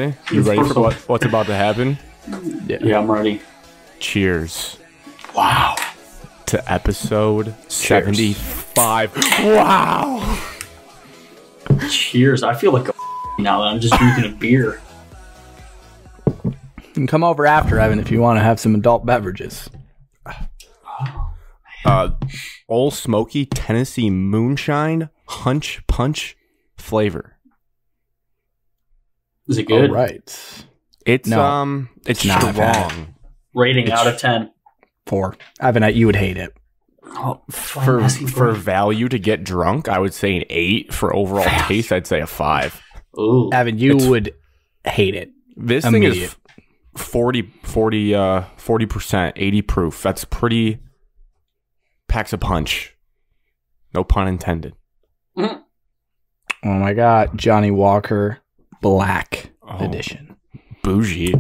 ready? You ready for what's about to happen? Yeah, I'm ready. Cheers. Wow. To episode 75. Wow. Cheers. I feel like a now that I'm just drinking a beer. You can come over after, Evan, if you want to have some adult beverages. Old Smoky Tennessee Moonshine Hunch Punch flavor. Is it good? All right. It's not strong. Rating out of 10. 4. Evan, you would hate it. Oh, For value to get drunk, I would say an 8. For overall taste, I'd say a 5. Ooh. Evan, you would hate it. This thing is 40%, 80 proof. That's pretty packs a punch. No pun intended. Oh my God. Johnny Walker Black Edition. Bougie.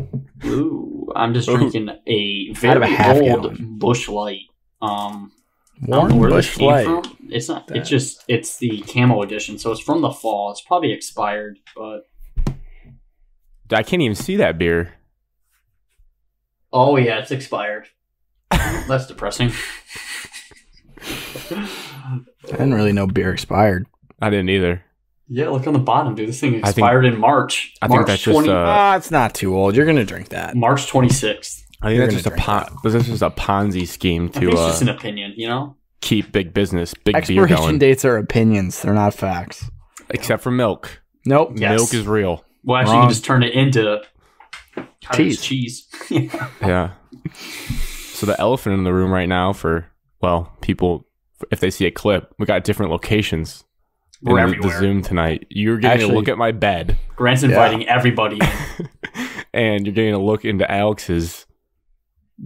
Ooh. I'm just drinking a very old Busch Light. Warm Busch Light. From. It's not. It's the camo edition, so it's from the fall. It's probably expired, but I can't even see that beer. oh yeah, it's expired. That's depressing. I didn't really know beer expired. I didn't either. Yeah, look on the bottom, dude. This thing expired in March. I think that's just it's not too old. You're gonna drink that. March 26th. I think that's just this is a Ponzi scheme to it's just an opinion, you know? Keep big business, big beer Expiration going. dates are opinions. They're not facts. Except for milk. Nope. Yes. Milk is real. Well, actually, you can just turn it into cheese. Yeah. So the elephant in the room right now for, well, people, if they see a clip, we got different locations. We're in everywhere. The Zoom tonight. You're getting a look at my bed. Grant's inviting everybody in. And you're getting a look into Alex's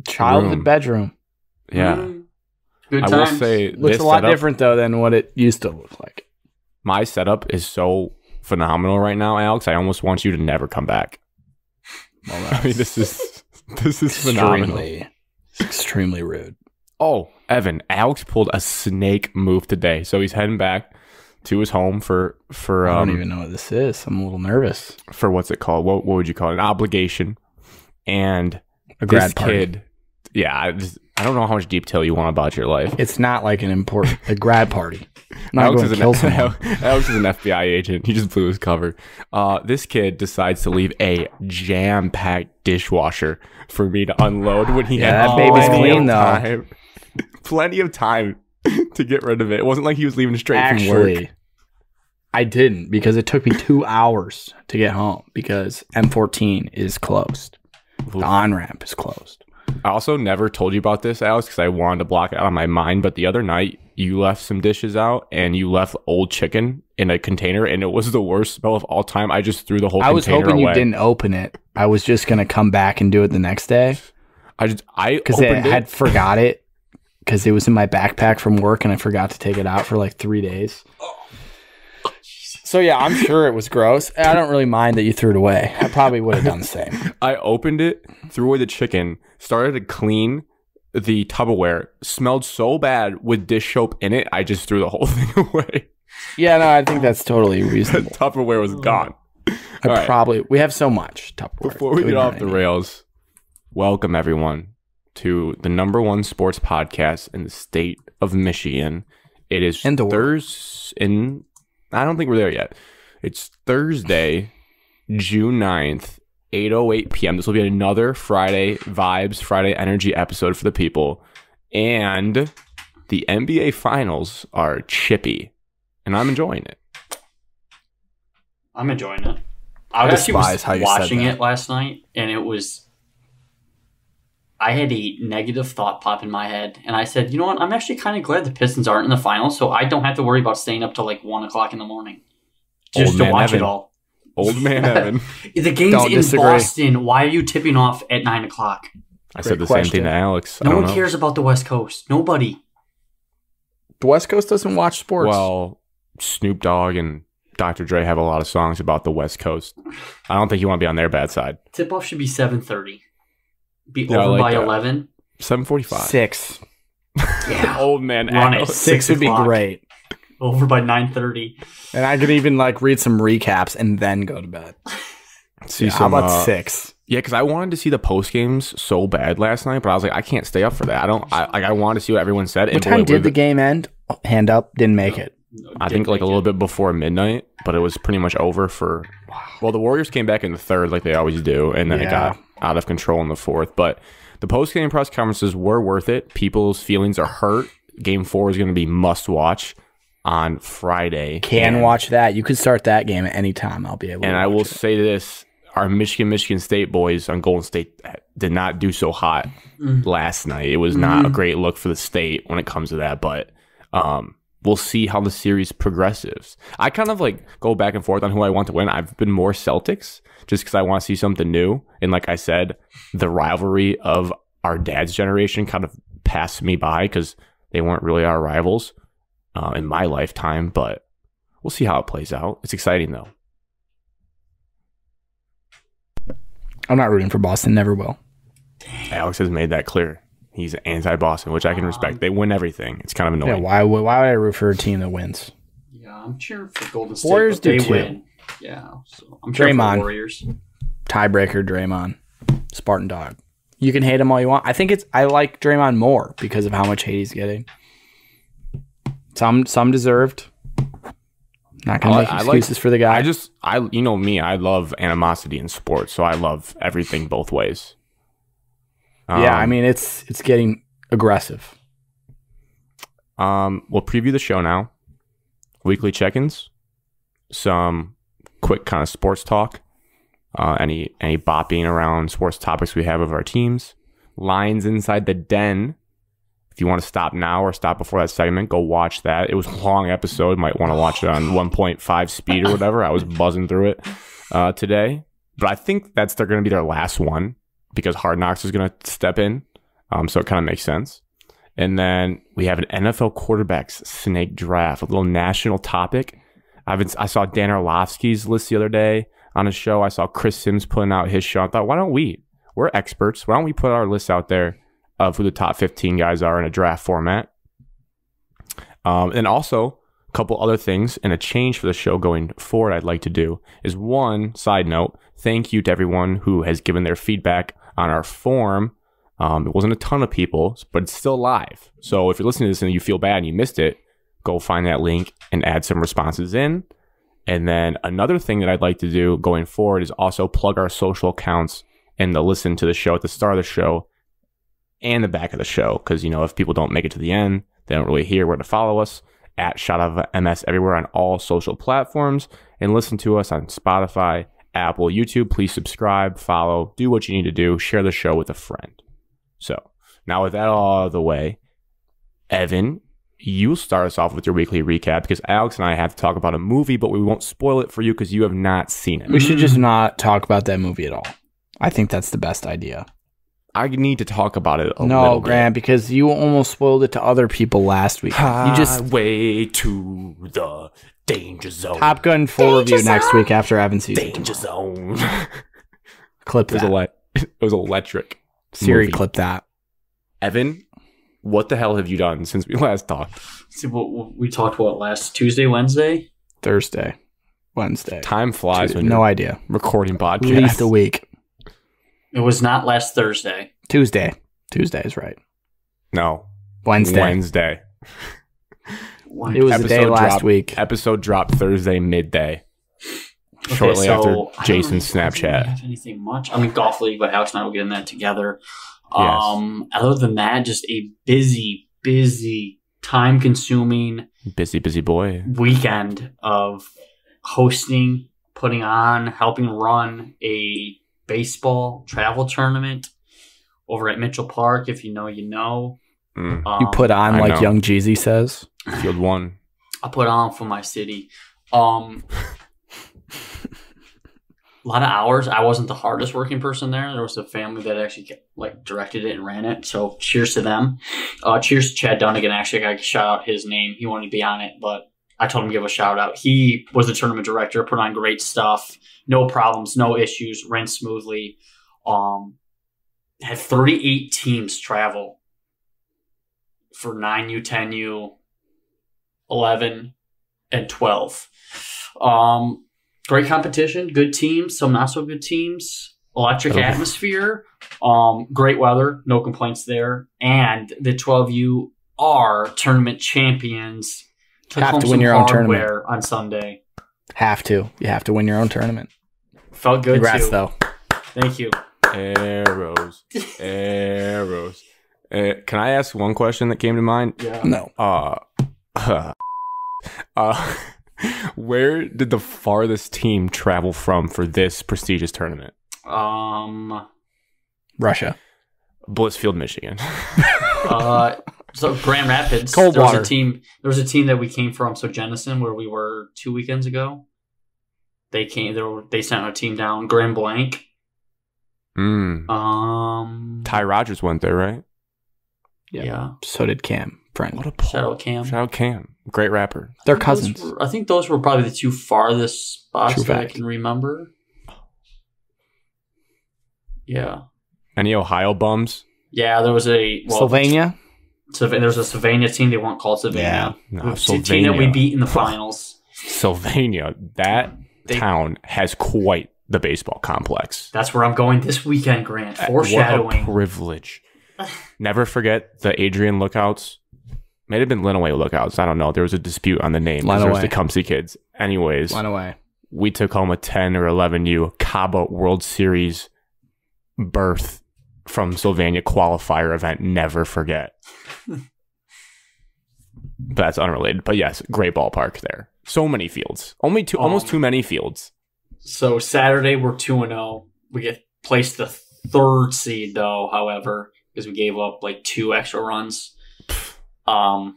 childhood bedroom. Yeah. Good times. I will say looks a lot different though than what it used to look like. My setup is so phenomenal right now, Alex. I almost want you to never come back. Well, I mean, this is phenomenal. Extremely rude. Oh, Evan, Alex pulled a snake move today, so he's heading back to his home for I don't even know what this is. I'm a little nervous. For what's it called? What would you call it? An obligation. And a grad party. Kid, yeah, I don't know how much detail you want about your life. It's not like a grad party. Alex is an FBI agent. He just blew his cover. This kid decides to leave a jam-packed dishwasher for me to unload when he had that baby's clean though. Plenty of time to get rid of it. It wasn't like he was leaving straight from work. I didn't, because it took me 2 hours to get home because M14 is closed. The on-ramp is closed. I also never told you about this, Alex, because I wanted to block it out of my mind. But the other night, you left some dishes out, and you left old chicken in a container, and it was the worst smell of all time. I just threw the whole container away. I was hoping you didn't open it. I was just going to come back and do it the next day. I had forgot it, because it was in my backpack from work, and I forgot to take it out for like 3 days. So yeah, I'm sure it was gross. I don't really mind that you threw it away. I probably would have done the same. I opened it, threw away the chicken, started to clean the Tupperware. Smelled so bad with dish soap in it, I just threw the whole thing away. Yeah, no, I think that's totally reasonable. The Tupperware was gone. We have so much Tupperware. Before we get off the rails, welcome everyone to the #1 sports podcast in the state of Michigan. It is Thursday. I don't think we're there yet. It's Thursday, June 9th, 8:08 p.m. This will be another Friday Vibes, Friday Energy episode for the people. And the NBA Finals are chippy. And I'm enjoying it. I'm enjoying it. I actually was watching it last night, and it was... I had a negative thought pop in my head, and I said, you know what? I'm actually kind of glad the Pistons aren't in the finals, so I don't have to worry about staying up till like 1 o'clock in the morning just to watch it all. Old man Evan. The game's in Boston. Why are you tipping off at 9 o'clock? I said the same thing to Alex. No one cares about the West Coast. Nobody. The West Coast doesn't watch sports. Well, Snoop Dogg and Dr. Dre have a lot of songs about the West Coast. I don't think you want to be on their bad side. Tip-off should be 7:30. Be over by 11. 7:45. 6. Yeah. Old man Run it. 6 would be great. Over by 9:30. And I could even like read some recaps and then go to bed. See how about 6? Yeah, because I wanted to see the post games so bad last night, but I was like, I can't stay up for that. I wanted to see what everyone said. What time did the game end? Hand up, didn't make it. I think like a little bit before midnight, but it was pretty much over for. Well, the Warriors came back in the third, like they always do, and then it got out of control in the fourth. But the post game press conferences were worth it. People's feelings are hurt. Game 4 is going to be must watch on Friday. Can watch that. You could start that game at any time. I'll be able to. And I will say this. Our Michigan State boys on Golden State did not do so hot last night. It was not a great look for the state when it comes to that, but we'll see how the series progresses. I kind of like go back and forth on who I want to win. I've been more Celtics just because I want to see something new. And like I said, the rivalry of our dad's generation kind of passed me by because they weren't really our rivals in my lifetime, but we'll see how it plays out. It's exciting though. I'm not rooting for Boston. Never will. Alex has made that clear. He's anti-Boston, which I can respect. They win everything. It's kind of annoying. Yeah, why would I root for a team that wins? Yeah, I'm cheering for Golden State. Warriors do too. Win. Yeah, so I'm cheering for the Warriors. Tiebreaker, Draymond, Spartan Dog. You can hate him all you want. I like Draymond more because of how much hate he's getting. Some deserved. Not gonna make excuses for the guy. You know me, I love animosity in sports, so I love everything both ways. Yeah, I mean it's getting aggressive. We'll preview the show now. Weekly check-ins, some quick kind of sports talk, any bopping around sports topics we have of our teams, lines inside the den. If you want to stop now or stop before that segment, go watch that. It was a long episode. Might want to watch it on 1.5 speed or whatever. I was buzzing through it today. But I think they're going to be their last one because Hard Knocks is going to step in. So it kind of makes sense. And then we have an NFL quarterbacks snake draft, a little national topic. I saw Dan Orlovsky's list the other day on a show. I saw Chris Sims putting out his show. I thought, why don't we? We're experts. Why don't we put our list out there of who the top 15 guys are in a draft format? And also, a couple other things and a change for the show going forward I'd like to do is one, side note, thank you to everyone who has given their feedback on our form. It wasn't a ton of people, but it's still live. So if you're listening to this and you feel bad and you missed it, go find that link and add some responses in. And then another thing that I'd like to do going forward is also plug our social accounts and to listen to the show at the start of the show and the back of the show. Because, if people don't make it to the end, they don't really hear where to follow us. At Shot of MS everywhere on all social platforms. And listen to us on Spotify, Apple, YouTube. Please subscribe, follow, do what you need to do. Share the show with a friend. So, now with that all out of the way, Evan, you start us off with your weekly recap because Alex and I have to talk about a movie, but we won't spoil it for you because you have not seen it. We should just not talk about that movie at all. I think that's the best idea. I need to talk about it a little bit. No, Grant, because you almost spoiled it to other people last week. You just way to the danger zone. Top Gun full review next week after I haven't seen it. Danger zone. Clip that. It was electric. Siri, clip that. Evan, what the hell have you done since we last talked? See, we talked last Tuesday, Wednesday, Thursday, Wednesday. Time flies when no you're idea. recording podcasts. At least a week. It was not last Thursday. Tuesday. Tuesday is right. No. Wednesday. It was the day last week. Episode dropped Thursday midday. Shortly after Jason's Snapchat. I don't have anything much. I mean, golf league, but Alex and I will get in that together. Yes. Other than that, just a busy, time-consuming, busy boy weekend of hosting, putting on, helping run a baseball travel tournament over at Mitchell Park. If you know, you know. You put on like Young Jeezy says. Field 1. I put on for my city. A lot of hours. I wasn't the hardest working person there. There was a family that actually directed it and ran it. So cheers to them. Cheers to Chad Dunnigan. Actually, I got to shout out his name. He wanted to be on it, but I told him to give a shout out. He was the tournament director, put on great stuff. No problems, no issues, ran smoothly. Had 38 teams travel for 9U, 10U, 11, and 12. Great competition, good teams, some not so good teams, electric atmosphere, great weather, no complaints there, and the 12U are tournament champions. Have to win your own tournament on Sunday. You have to win your own tournament. Felt good. Congrats, though. Thank you. Arrows. Can I ask one question that came to mind? Yeah. No. Where did the farthest team travel from for this prestigious tournament? Russia. Blissfield, Michigan. So Grand Rapids. Cold water. There was a team that we came from. So Jenison, where we were 2 weekends ago. They sent a team down. Grand Blanc. Ty Rogers went there, right? Yeah. So did Cam. Friend. What a pull. Shout out Cam. Great rapper. They're cousins. I think those were probably the two farthest spots that I can remember. Yeah. Any Ohio bums? Yeah, there was Sylvania? There was a Sylvania team. They weren't called Sylvania. Yeah. No, Sylvania. Team that we beat in the finals. Sylvania. That town has quite the baseball complex. That's where I'm going this weekend, Grant. Foreshadowing. What a privilege. Never forget the Adrian Lookouts. May have been Lenawee Lookouts. I don't know. There was a dispute on the name. There was the Tecumseh kids. Anyways, Lenawee. We took home a 10 or 11U Cabo World Series berth from Sylvania qualifier event. Never forget. That's unrelated. But yes, great ballpark there. So many fields. Almost too many fields. So Saturday, we're 2-0. We get placed the 3rd seed, though, however, because we gave up like 2 extra runs. And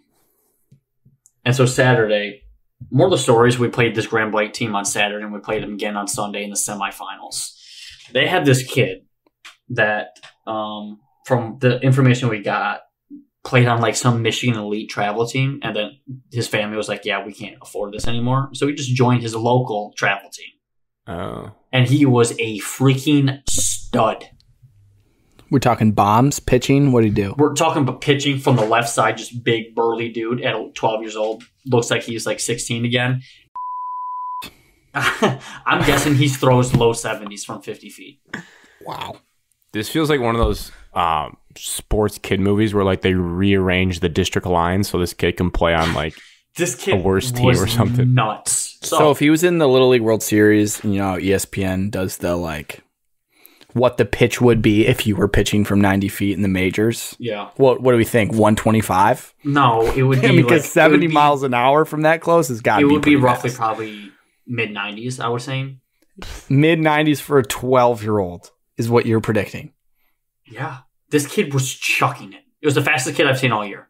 so Saturday, more of the stories, we played this Grand Blanc team on Saturday, and we played them again on Sunday in the semifinals. They had this kid that, from the information we got, played on like some Michigan elite travel team, and then his family was like, yeah, we can't afford this anymore. So he just joined his local travel team. Oh. And he was a freaking stud. We're talking bombs, pitching. What did he do? We're talking about pitching from the left side, just big, burly dude at 12 years old. Looks like he's like 16 again. I'm guessing he throws low 70s from 50 feet. Wow. This feels like one of those sports kid movies where like they rearrange the district lines so this kid can play on like this kid a worse team or something. Nuts. So if he was in the Little League World Series, you know, ESPN does the like what the pitch would be if you were pitching from 90 feet in the majors. Yeah. What do we think? 125? No, it would be because like, 70 miles an hour from that close has got to be. It would be roughly fast. Probably mid 90s, I would say. Mid 90s for a 12-year-old is what you're predicting. Yeah. This kid was chucking it. It was the fastest kid I've seen all year.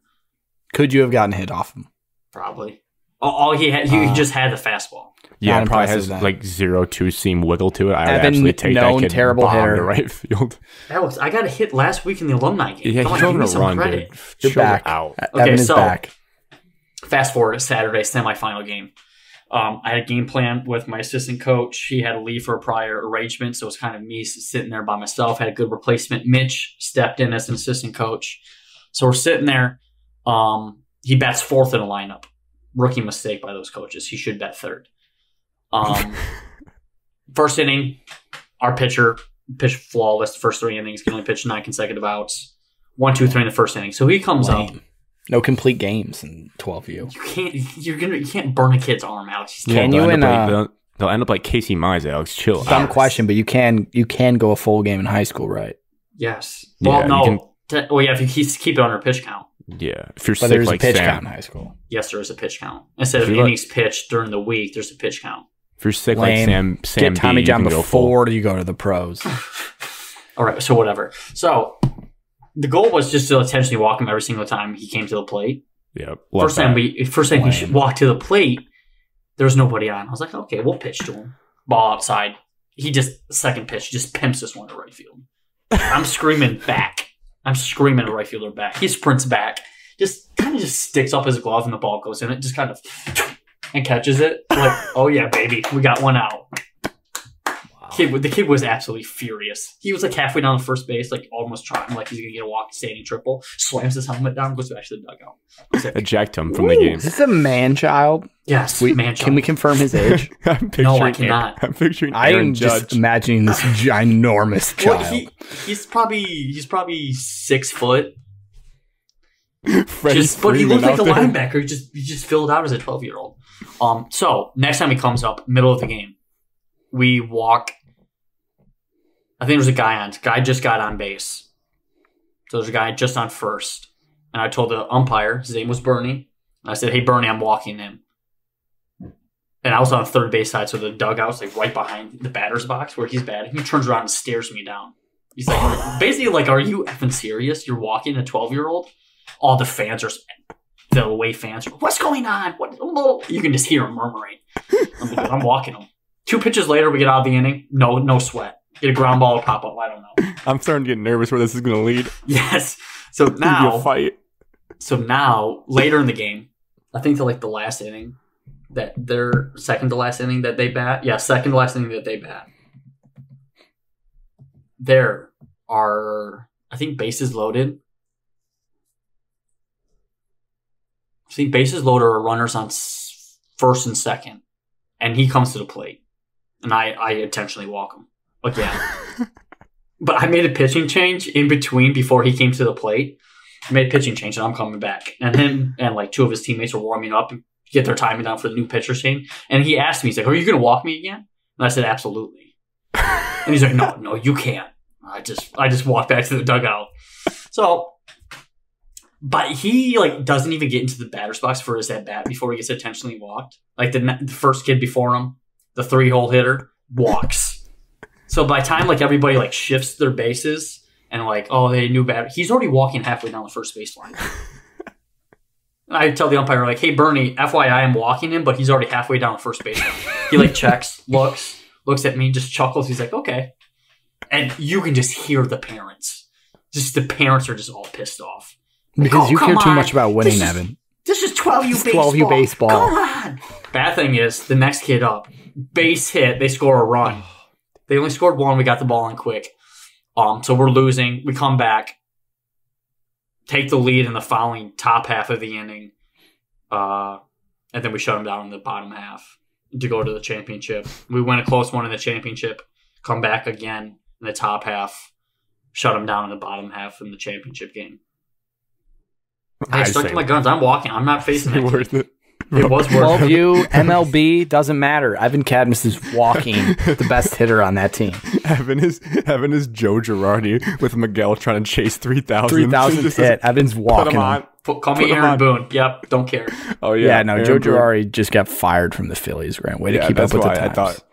Could you have gotten a hit off him? Probably. All he had, he just had the fastball. Yeah, it probably has like 0-2 seam wiggle to it. I would actually take that kid terrible hitter to right field. Alex, I got a hit last week in the alumni game. Yeah, he's going to run, dude. You're back. Out. Okay, Evan is back. Fast forward to Saturday semifinal game. I had a game plan with my assistant coach. He had to leave for a prior arrangement, so it was kind of me sitting there by myself. Had a good replacement. Mitch stepped in as an assistant coach. So we're sitting there. He bats 4th in the lineup. Rookie mistake by those coaches. He should bet 3rd. First inning, our pitcher pitched flawless. The first 3 innings, can only pitch 9 consecutive outs. 1, 2, 3 in the first inning. So he comes up. No complete games in 12U. You can't burn a kid's arm, Alex. Can you? They'll end up like Casey Mize, Alex. Chill. Dumb question, but you can go a full game in high school, right? Yes. Well, no. If you keep it under pitch count. Yeah, if you're but sick there's like a pitch Sam. count in high school. Yes, there is a pitch count. Instead of innings pitched during the week, there's a pitch count. If you're sick like Sam get Tommy B, John before you go to the pros. All right, so whatever. So the goal was just to intentionally walk him every single time he came to the plate. Yep. First time he walked to the plate, there was nobody on. I was like, okay, we'll pitch to him. Ball outside. He just second pitch just pimps this one to right field. I'm screaming back. I'm screaming at right fielder back. He sprints back. Just kind of just sticks up his glove and the ball goes in it. Just kind of and catches it. Like, oh yeah, baby, we got one out. The kid was absolutely furious. He was like halfway down the first base, like almost trying, like he's gonna get a walk standing triple. Slams his helmet down, goes back to the dugout. Like, eject him from the game. Is this a man child? Yes, man child. Can we confirm his age? No, I cannot. I'm picturing Aaron Judge. Just imagining this ginormous child. Well, he's probably 6 foot. But he looked like a linebacker. He just filled out as a 12-year-old. So next time he comes up, middle of the game, we walk. I think there was a guy just got on base. So there's a guy just on first. And I told the umpire, his name was Bernie. And I said, hey, Bernie, I'm walking him. And I was on the third base side, so the dugout's like right behind the batter's box where he's batting. He turns around and stares me down. He's like, basically like, are you effing serious? You're walking a 12-year-old? All the fans are, the away fans are, what's going on? What? You can just hear them murmuring. I'm walking them. 2 pitches later, we get out of the inning. No sweat. Get a ground ball or pop up. I don't know. I'm starting to get nervous where this is going to lead. Yes. So now, a fight. So now, later in the game, I think they're like the last inning that they're second to last inning that they bat. Yeah, second to last inning that they bat. There are, I think, bases loaded. I think bases loaded are runners on first and second, and he comes to the plate, and I intentionally walk him again. But I made a pitching change in between before he came to the plate. I made a pitching change, and I'm coming back. And him and like 2 of his teammates were warming up and get their timing down for the new pitcher change. And he asked me, he's like, "Are you going to walk me again?" And I said, "Absolutely." And he's like, "No, you can't." I just walked back to the dugout. So. But he like doesn't even get into the batter's box for his at bat before he gets intentionally walked. Like the first kid before him, the 3-hole hitter, walks. So by the time like everybody like shifts their bases and like, oh, they knew batter, he's already walking halfway down the first baseline. And I tell the umpire like, hey Bernie, FYI, I'm walking him, but he's already halfway down the first baseline. He like checks, looks at me, just chuckles. He's like, okay. And you can just hear the parents. Just the parents are just all pissed off. Because you care too much about winning, Evan. This is 12U baseball. Come on. Bad thing is, the next kid up, base hit, they score a run. They only scored 1. We got the ball in quick. So we're losing. We come back, take the lead in the following top half of the inning, and then we shut them down in the bottom half to go to the championship. We win a close one in the championship, come back again in the top half, shut them down in the bottom half in the championship game. I stuck to my guns. I'm walking. I'm not facing it. Worth it. It was worth it. 12U, MLB, doesn't matter. Evan Cadmus is walking the best hitter on that team. Evan is Joe Girardi with Miguel trying to chase 3,000. 3,000 hit. Evan's walking. Call me Aaron Boone. Yep, don't care. Oh, yeah. Yeah, no, Aaron Joe Girardi just got fired from the Phillies. Grant. Way to keep up with the times. I thought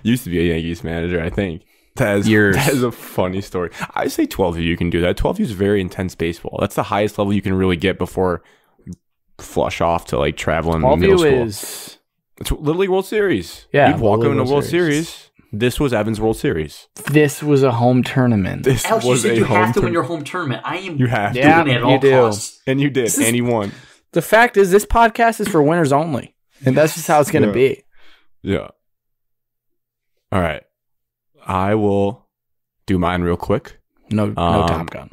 used to be a Yankees manager, I think. That is a funny story. I say 12U you can do that. 12U is very intense baseball. That's the highest level you can really get before you flush off to like travel in middle school. It's Little League World Series. Yeah, you'd walk into World Series. This was Evan's World Series. This was a home tournament. Alex, you said you have to win your home tournament. I am doing it at all costs. And you did, and you won. The fact is, this podcast is for winners only, and that's just how it's going to be. Yeah. All right. I will do mine real quick. No Top Gun.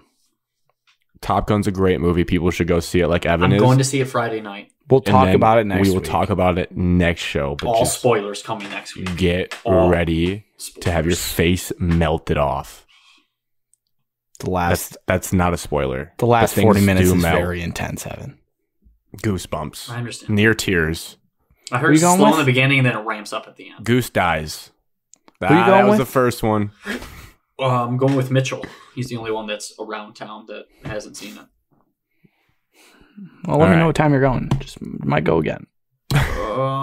Top Gun's a great movie. People should go see it like Evan is. I'm going to see it Friday night. We'll talk about it next week. We will talk about it next show. But all spoilers coming next week. Get ready to have your face melted off. That's not a spoiler. The last 40 minutes is very intense, Evan. Goosebumps. I understand. Near tears. I heard it's slow in the beginning and then it ramps up at the end. Goose dies. That was the first one. I'm going with Mitchell. He's the only one that's around town that hasn't seen it. Well, let me know what time you're going. Just might go again.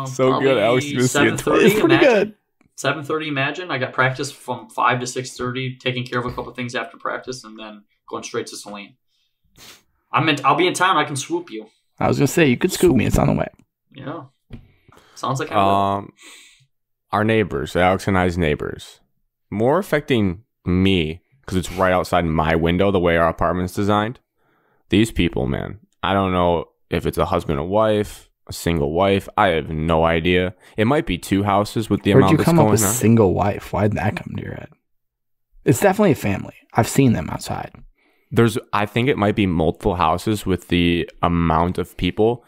So good, Alex. It's pretty good. 7:30. Imagine. I got practice from 5 to 6:30, taking care of a couple of things after practice, and then going straight to Saline. I'll be in town. I can swoop you. I was gonna say you could scoop me. It's on the way. Yeah. Sounds like I will. Our neighbors, Alex and I's neighbors, more affecting me because it's right outside my window, the way our apartment's designed. These people, man, I don't know if it's a husband and wife, a single wife. I have no idea. It might be 2 houses with the amount that's going on. Where'd you come up with single wife? Why did that come to your head? It's definitely a family. I've seen them outside. I think it might be multiple houses with the amount of people.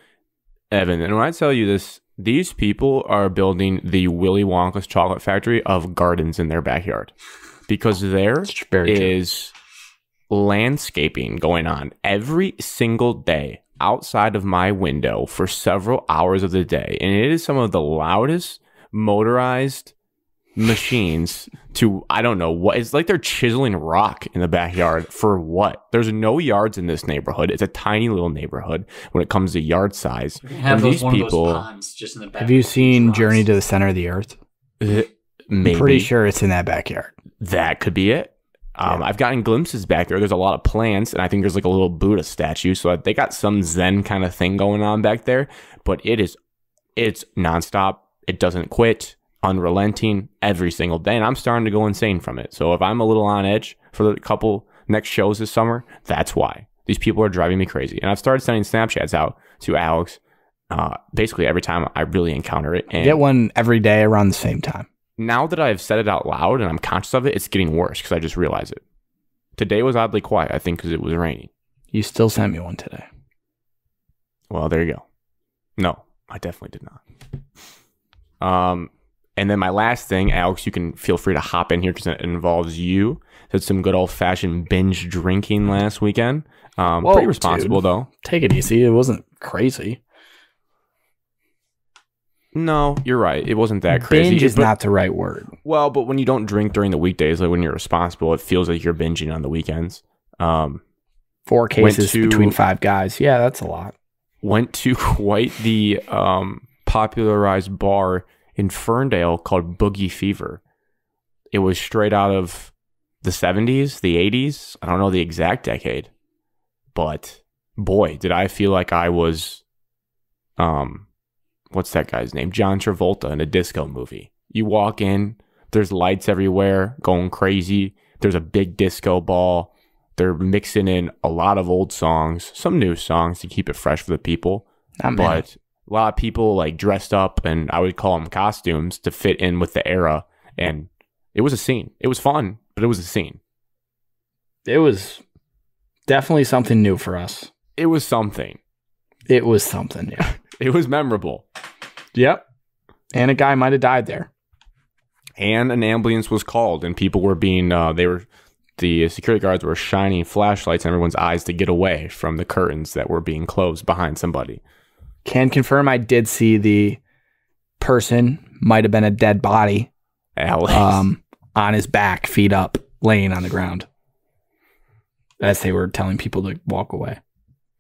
Evan, and when I tell you this, these people are building the Willy Wonka's chocolate factory of gardens in their backyard. Because there is landscaping going on every single day outside of my window for several hours of the day. And it is some of the loudest motorized machines to, I don't know what. It's like they're chiseling rock in the backyard for what? There's no yards in this neighborhood. It's a tiny little neighborhood when it comes to yard size. Have these people, ponds just in the back. Have you seen Journey to the Center of the Earth? Maybe. I'm pretty sure it's in that backyard. That could be it. I've gotten glimpses back there. There's a lot of plants, and I think there's like a little Buddha statue. So they got some Zen kind of thing going on back there. But it's nonstop. It doesn't quit, unrelenting every single day. And I'm starting to go insane from it. So if I'm a little on edge for the couple next shows this summer, that's why. These people are driving me crazy. And I've started sending Snapchats out to Alex basically every time I really encounter it. And get one every day around the same time. Now that I've said it out loud and I'm conscious of it, it's getting worse because I just realized it. Today was oddly quiet, I think, because it was raining. You still sent me one today. Well, there you go. No, I definitely did not. And then my last thing, Alex, you can feel free to hop in here because it involves you. Did some good old-fashioned binge drinking last weekend. Whoa, pretty responsible, though. Take it easy. It wasn't crazy. No, you're right. It wasn't that crazy. Binge is not the right word. Well, but when you don't drink during the weekdays, like when you're responsible, it feels like you're binging on the weekends. 4 cases between 5 guys. Yeah, that's a lot. Went to quite the popularized bar in Ferndale called Boogie Fever. It was straight out of the 70s, the 80s. I don't know the exact decade. But boy, did I feel like I was... what's that guy's name? John Travolta in a disco movie. You walk in, there's lights everywhere, going crazy. There's a big disco ball. They're mixing in a lot of old songs, some new songs to keep it fresh for the people. But a lot of people like dressed up, and I would call them costumes to fit in with the era. And it was a scene. It was fun, but it was a scene. It was definitely something new for us. It was something. It was something, yeah. It was memorable. Yep. And a guy might have died there. And an ambulance was called, and people were being, the security guards were shining flashlights in everyone's eyes to get away from the curtains that were being closed behind somebody. Can confirm I did see the person, might have been a dead body, Alex. On his back, feet up, laying on the ground. As they were telling people to walk away.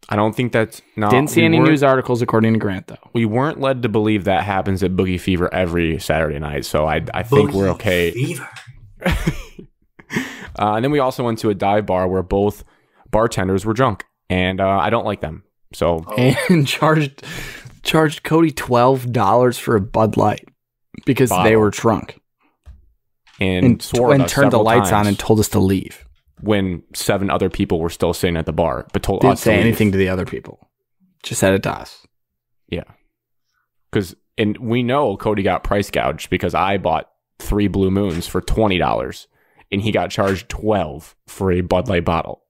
I don't think that's... No, didn't see any news articles according to Grant, though. We weren't led to believe that happens at Boogie Fever every Saturday night, so I think we're okay. Fever. And then we also went to a dive bar where both bartenders were drunk, and I don't like them. So and charged Cody $12 for a Bud Light because they were drunk, and turned the lights on and told us to leave. When 7 other people were still sitting at the bar, but told didn't us say to anything to the other people. Just said it to us. Yeah, and we know Cody got price gouged because I bought 3 Blue Moons for $20, and he got charged $12 for a Bud Light bottle.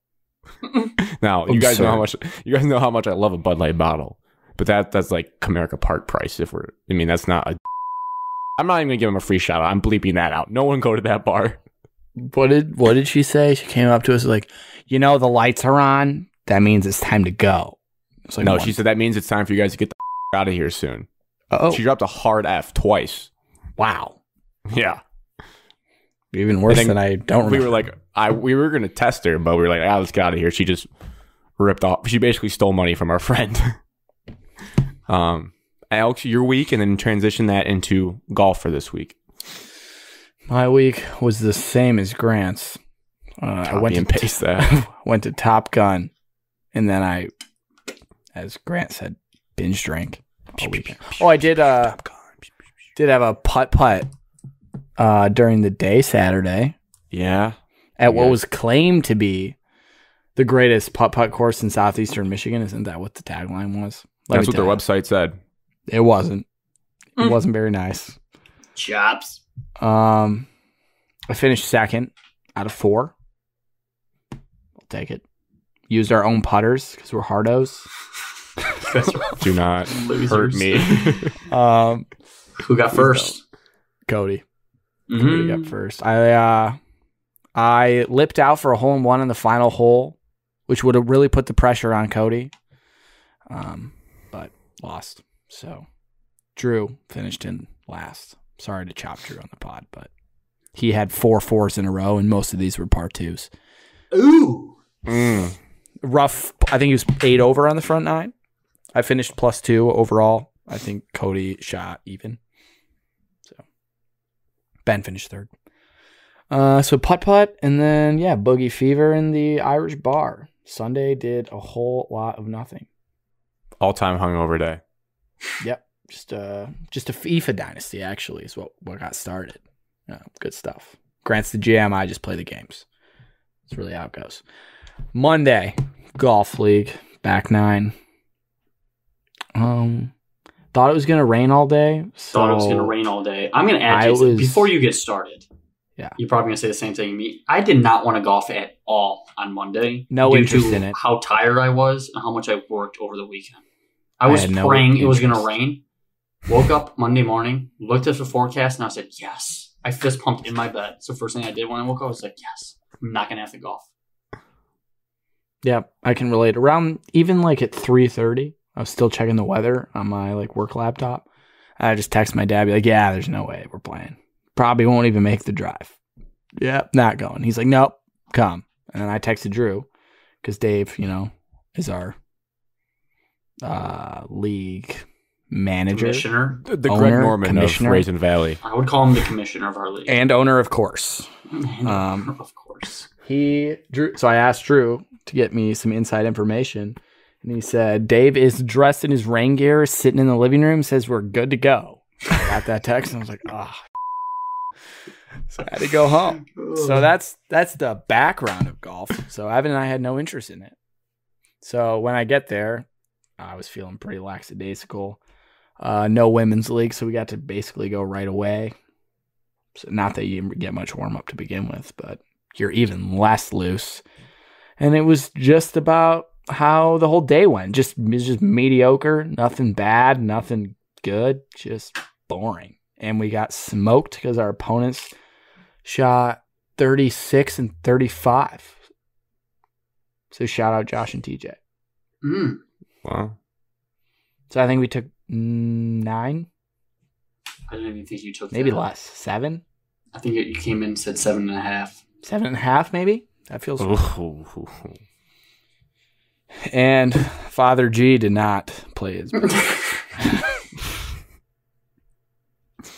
Now you guys know how much I love a Bud Light bottle, but that's like Comerica Park price. That's not a. I'm not even gonna give him a free shout out. I'm bleeping that out. No one go to that bar. What did she say? She came up to us like, the lights are on. That means it's time to go. Like no, she said that means it's time for you guys to get the out of here soon. Oh, she dropped a hard F twice. Wow. Yeah. Even worse than I don't remember. We were like, we were gonna test her, but we were like, let's get out of here. She just ripped off. She basically stole money from our friend. Alex, your week, and then transition that into golf for this week. My week was the same as Grant's. I went to Top Gun, and then I, as Grant said, binge drank all weekend. Oh, I did have a putt during the day Saturday. Yeah. At what was claimed to be the greatest putt course in southeastern Michigan. Isn't that what the tagline was? That's what their website said. It wasn't. It wasn't very nice. Chops. I finished second out of 4. I'll take it. Used our own putters because we're hardos. Do not hurt me. Who got first? Cody. Cody got first. I lipped out for a hole-in-one on the final hole, which would have really put the pressure on Cody, but lost. So Drew finished in last. Sorry to chop Drew on the pod, but he had 4 4s in a row, and most of these were par 2s. Ooh. Rough. I think he was 8 over on the front 9. I finished +2 overall. I think Cody shot even. So Ben finished 3rd. So putt-putt, and then, Boogie Fever in the Irish bar. Sunday did a whole lot of nothing. All-time hungover day. Yep. Just a FIFA dynasty, actually, is what got started. Good stuff. Grants the GM, I just play the games. That's really how it goes. Monday, golf league, back 9. Thought it was going to rain all day. Thought it was going to rain all day. I'm going to add to it before you get started. Yeah. You're probably going to say the same thing to me. I did not want to golf at all on Monday. No interest in it. How tired I was and how much I worked over the weekend. I was praying it was going to rain. Woke up Monday morning, looked at the forecast, and I said, yes. I fist pumped in my bed. It's the first thing I did when I woke up. I was like, yes, I'm not going to have to golf. Yeah, I can relate. Around even like at 3:30, I was still checking the weather on my work laptop. I just text my dad, be like, yeah, there's no way we're playing. Probably won't even make the drive. Yep, not going. He's like, nope, come. And then I texted Drew because Dave, is our league manager. Commissioner. The Greg Norman of Raisin Valley. I would call him the commissioner of our league. And owner, of course. Of course. So I asked Drew to get me some inside information. And he said, Dave is dressed in his rain gear, sitting in the living room, says we're good to go. I got that text and I was like, So I had to go home. So that's the background of golf. So Evan and I had no interest in it. So when I get there, I was feeling pretty lackadaisical. No women's league, so we got to basically go right away. So not that you get much warm-up to begin with, but you're even less loose. And it was just about how the whole day went. It was just mediocre, nothing bad, nothing good, just boring. And we got smoked because our opponents shot 36 and 35. So shout out Josh and TJ. Wow. So I think we took 9. I didn't even think you took maybe that. Less. 7. I think you came in and said 7.5. 7.5, maybe. That feels right. And Father G did not play his best.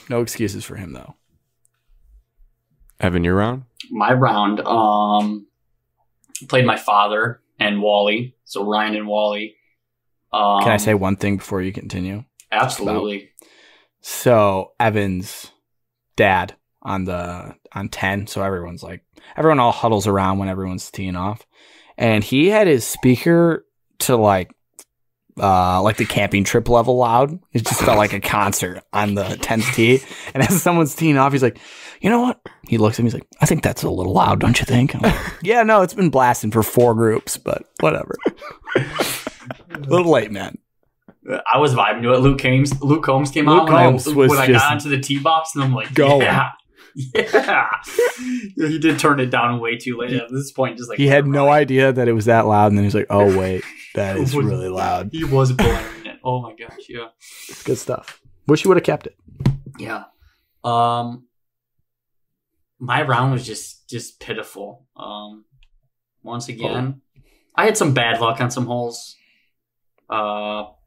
No excuses for him, though. Evan, your round? My round, played my father and Wally. So Ryan and Wally. Can I say one thing before you continue? Absolutely. So Evan's dad on 10. So everyone all huddles around when everyone's teeing off. And he had his speaker to like the camping trip level loud. It just felt like a concert on the 10th tee. And as someone's teeing off, he's like, you know what? He looks at me, he's like, I think that's a little loud, don't you think? I'm like, yeah, no, it's been blasting for 4 groups, but whatever. A little late, man. I was vibing to it. Luke Combs came out when I got onto the tee box, and I'm like, going. Yeah. He did turn it down way too late at this point. Just like he had no idea that it was that loud, and then he's like, "Oh wait, that is really loud." He was blaring it. Oh my gosh, yeah, it's good stuff. Wish you would have kept it. Yeah. My round was just pitiful. Once again, I had some bad luck on some holes.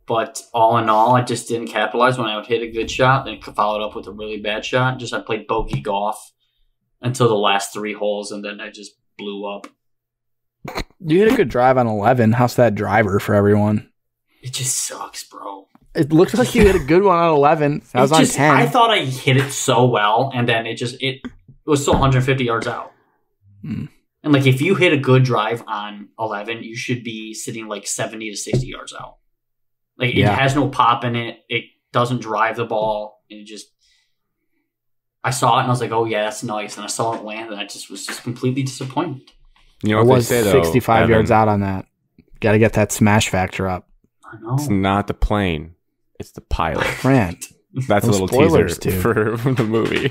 But all in all, I just didn't capitalize when I would hit a good shot, then followed up with a really bad shot. I played bogey golf until the last 3 holes, and then I just blew up. You hit a good drive on 11. How's that driver for everyone? It just sucks, bro. It looked like you hit a good one on 11. I was on 10. I thought I hit it so well, and then it was still 150 yards out. And if you hit a good drive on 11, you should be sitting 70 to 60 yards out. It has no pop in it. doesn't drive the ball. And I saw it and I was like, oh yeah, that's nice. And I saw it land and I was completely disappointed. You know what was they say, though, 65 yards out on that. Got to get that smash factor up. I know. It's not the plane. It's the pilot. Grant. That's a little teaser for the movie.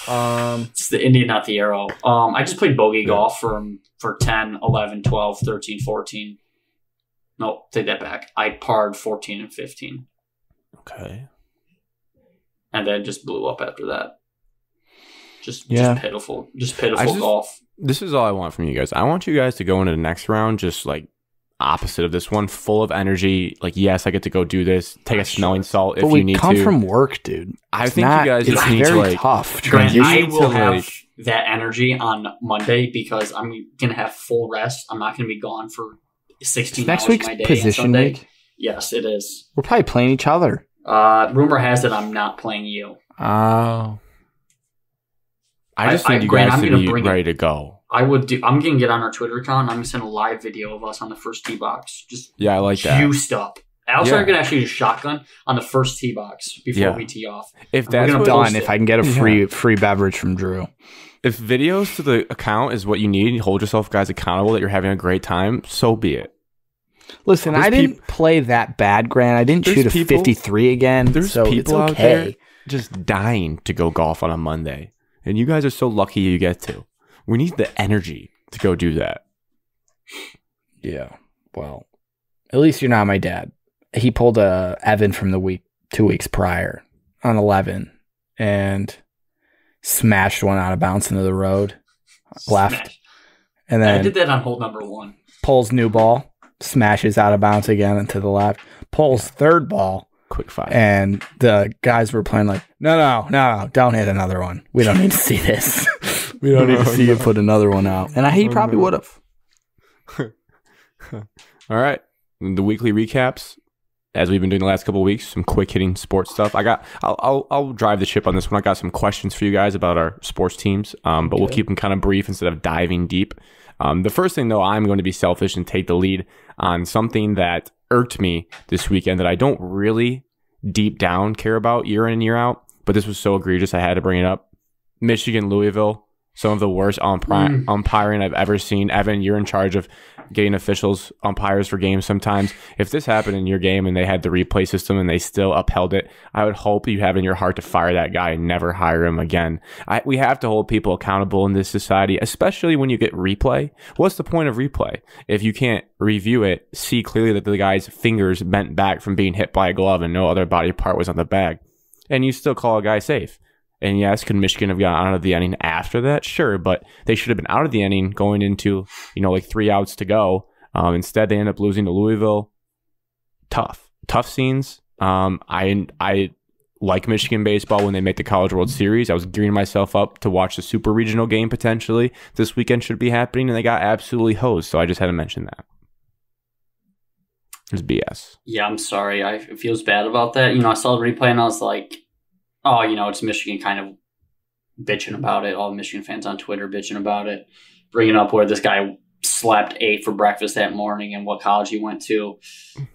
It's the Indian, not the arrow. I just played bogey golf for 10, 11, 12, 13, 14. No, take that back. I parred 14 and 15. Okay. And then just blew up after that. Just pitiful. Just pitiful golf. This is all I want from you guys. I want you guys to go into the next round just like opposite of this one, full of energy. Like, yes, I get to go do this. Take a smelling salt if you need to. But we come from work, dude. I think you guys just need to like tough. Grant, I will have that energy on Monday because I'm gonna have full rest. I'm not gonna be gone for 16 next hours week's of my day. Position week. Yes, it is. We're probably playing each other. Rumor has it I'm not playing you. Oh. I just need you guys to be ready to go. I'm going to get on our Twitter account and I'm going to send a live video of us on the first tee box. I like that. Juiced up. Alex and I are going to actually do shotgun on the first tee box before we tee off. If that's done, if I can get a free beverage from Drew. If videos to the account is what you need, hold yourself guys accountable that you're having a great time, so be it. Listen, I didn't play that bad, Grant. I didn't shoot a 53 again. There's people out there just dying to go golf on a Monday. And you guys are so lucky you get to. We need the energy to go do that. Yeah. Well, at least you're not my dad. He pulled a Evan from the 2 weeks prior on 11 and smashed one out of bounds into the road. Left. And then I did that on hole number 1. Pulls new ball, smashes out of bounds again into the left. Pulls third ball. Quick fire. And the guys were playing like, no, don't hit another one. We don't need to see this. We don't need to see you put another one out. And he probably would have. All right. The weekly recaps, as we've been doing the last couple of weeks, some quick hitting sports stuff. I'll drive the ship on this one. I got some questions for you guys about our sports teams, but we'll keep them kind of brief instead of diving deep. The first thing, though, I'm going to be selfish and take the lead on something that irked me this weekend that I don't really deep down care about year in and year out, but this was so egregious I had to bring it up. Michigan, Louisville, some of the worst umpiring I've ever seen. Evan, you're in charge of getting officials, umpires for games sometimes. If this happened in your game and they had the replay system and they still upheld it, I would hope you have in your heart to fire that guy and never hire him again. We have to hold people accountable in this society, especially when you get replay. What's the point of replay? If you can't review it, see clearly that the guy's fingers bent back from being hit by a glove and no other body part was on the bag, and you still call a guy safe. And yes, could Michigan have gotten out of the inning after that? Sure, but they should have been out of the inning going into, like 3 outs to go. Instead, they end up losing to Louisville. Tough scenes. I like Michigan baseball when they make the College World Series. I was gearing myself up to watch the Super Regional game potentially. This weekend should be happening, and they got absolutely hosed. So I just had to mention that. It's BS. Yeah, I'm sorry. It feels bad about that. I saw the replay and I was like, oh, it's Michigan kind of bitching about it. All Michigan fans on Twitter bitching about it, bringing up where this guy slept, ate for breakfast that morning and what college he went to.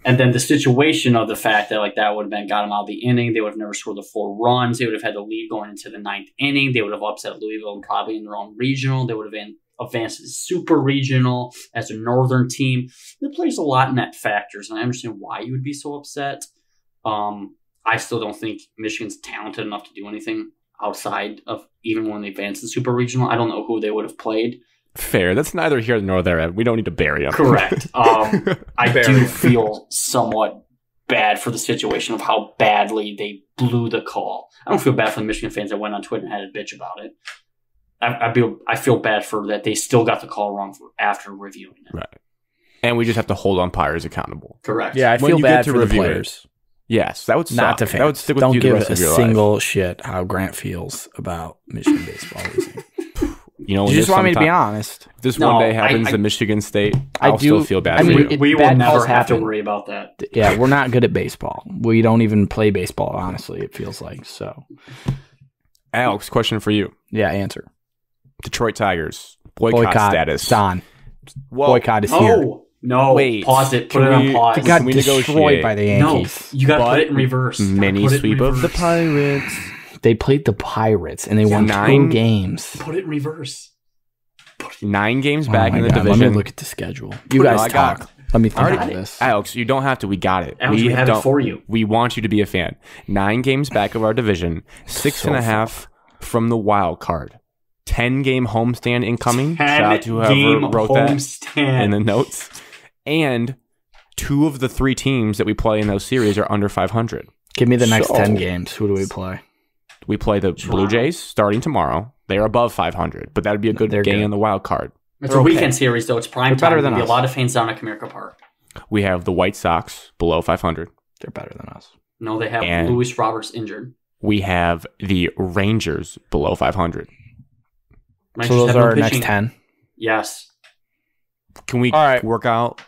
And then the situation of the fact that that would have got him out of the inning. They would have never scored the 4 runs. They would have had the lead going into the 9th inning. They would have upset Louisville and probably in their own regional. They would have advanced to the Super Regional as a northern team. It plays a lot in that factors, and I understand why you would be so upset. I still don't think Michigan's talented enough to do anything outside of even when they advanced the Super Regional. I don't know who they would have played. Fair. That's neither here nor there. We don't need to bury them. Correct. I do feel somewhat bad for the situation of how badly they blew the call. I don't feel bad for the Michigan fans that went on Twitter and had a bitch about it. I feel bad for that they still got the call wrong after reviewing it. Right. And we just have to hold umpires accountable. Correct. Yeah, I feel bad for the players. Yes, that would suck. Not to fans. That would stick with don't you the rest of your life. Don't give a single shit how Grant feels about Michigan baseball losing. You just want me to be honest. If this one day happens to Michigan State, I'll still feel bad for you. We will never have to worry about that. Yeah, we're not good at baseball. We don't even play baseball, honestly, it feels like. So, Alex, question for you. Yeah, answer. Detroit Tigers. Boycott status. Don. Boycott is here. No, wait. Pause it. Put it on pause. They got destroyed by the Yankees. No, you got to put it in reverse. Mini sweep of the Pirates. They played the Pirates, and they won 2 games. Put it in reverse. 9 games back in the division. Let me look at the schedule. You guys talk. Let me think about this. Alex, you don't have to. We got it. Alex, we have it for you. We want you to be a fan. 9 games back of our division. 6.5 from the wild card. 10-game homestand incoming. Shout out to whoever wrote that in the notes. And 2 of the 3 teams that we play in those series are under 500. Give me the next 10 games. Who do we play? We play the Blue Jays starting tomorrow. They are above 500, but that would be a good game on the wild card. It's a weekend series, though. It's prime time. There'll be a lot of fans down at Comerica Park. We have the White Sox below 500. They're better than us. No, they have Luis Roberts injured. We have the Rangers below 500. So those are our next 10? Yes. Can we work out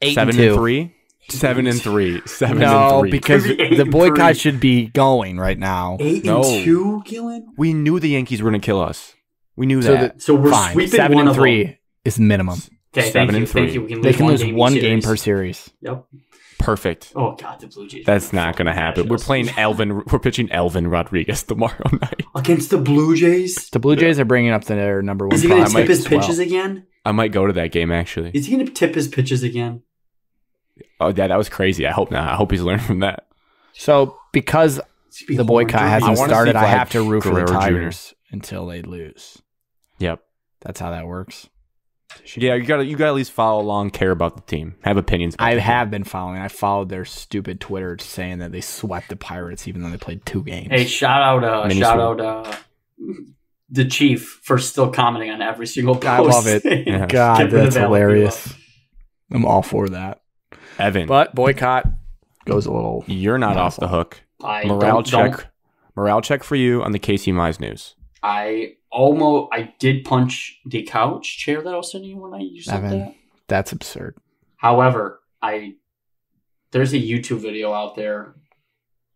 7-3? 7-3. 7-3. No, because the boycott should be going right now. 8-2, Gillen? We knew the Yankees were going to kill us. We knew that. So we're sweeping 7-3 is minimum. Okay, 7-3. They can lose 1 game per series. Yep. Perfect. Oh God, the Blue Jays. That's not going to happen. We're playing Elvin. We're pitching Elvin Rodriguez tomorrow night against the Blue Jays. The Blue Jays are bringing up their number 1. Is he going to tip his pitches again? I might go to that game actually. Is he going to tip his pitches again? Oh yeah, that was crazy. I hope not. I hope he's learned from that. So because the boycott hasn't started, I have to root for the Tigers until they lose. Yep, that's how that works. Yeah, you gotta at least follow along, care about the team, have opinions. I have been following. I followed their stupid Twitter saying that they swept the Pirates even though they played 2 games. Hey, shout out the Chief for still commenting on every single post. I love it. Yeah. God, that's hilarious. I'm all for that. Evan, but boycott goes a little. You're not off the hook. Morale check for you on the Casey Mize news. I did punch the couch chair that I was sitting in when you said that. That's absurd. However, there's a YouTube video out there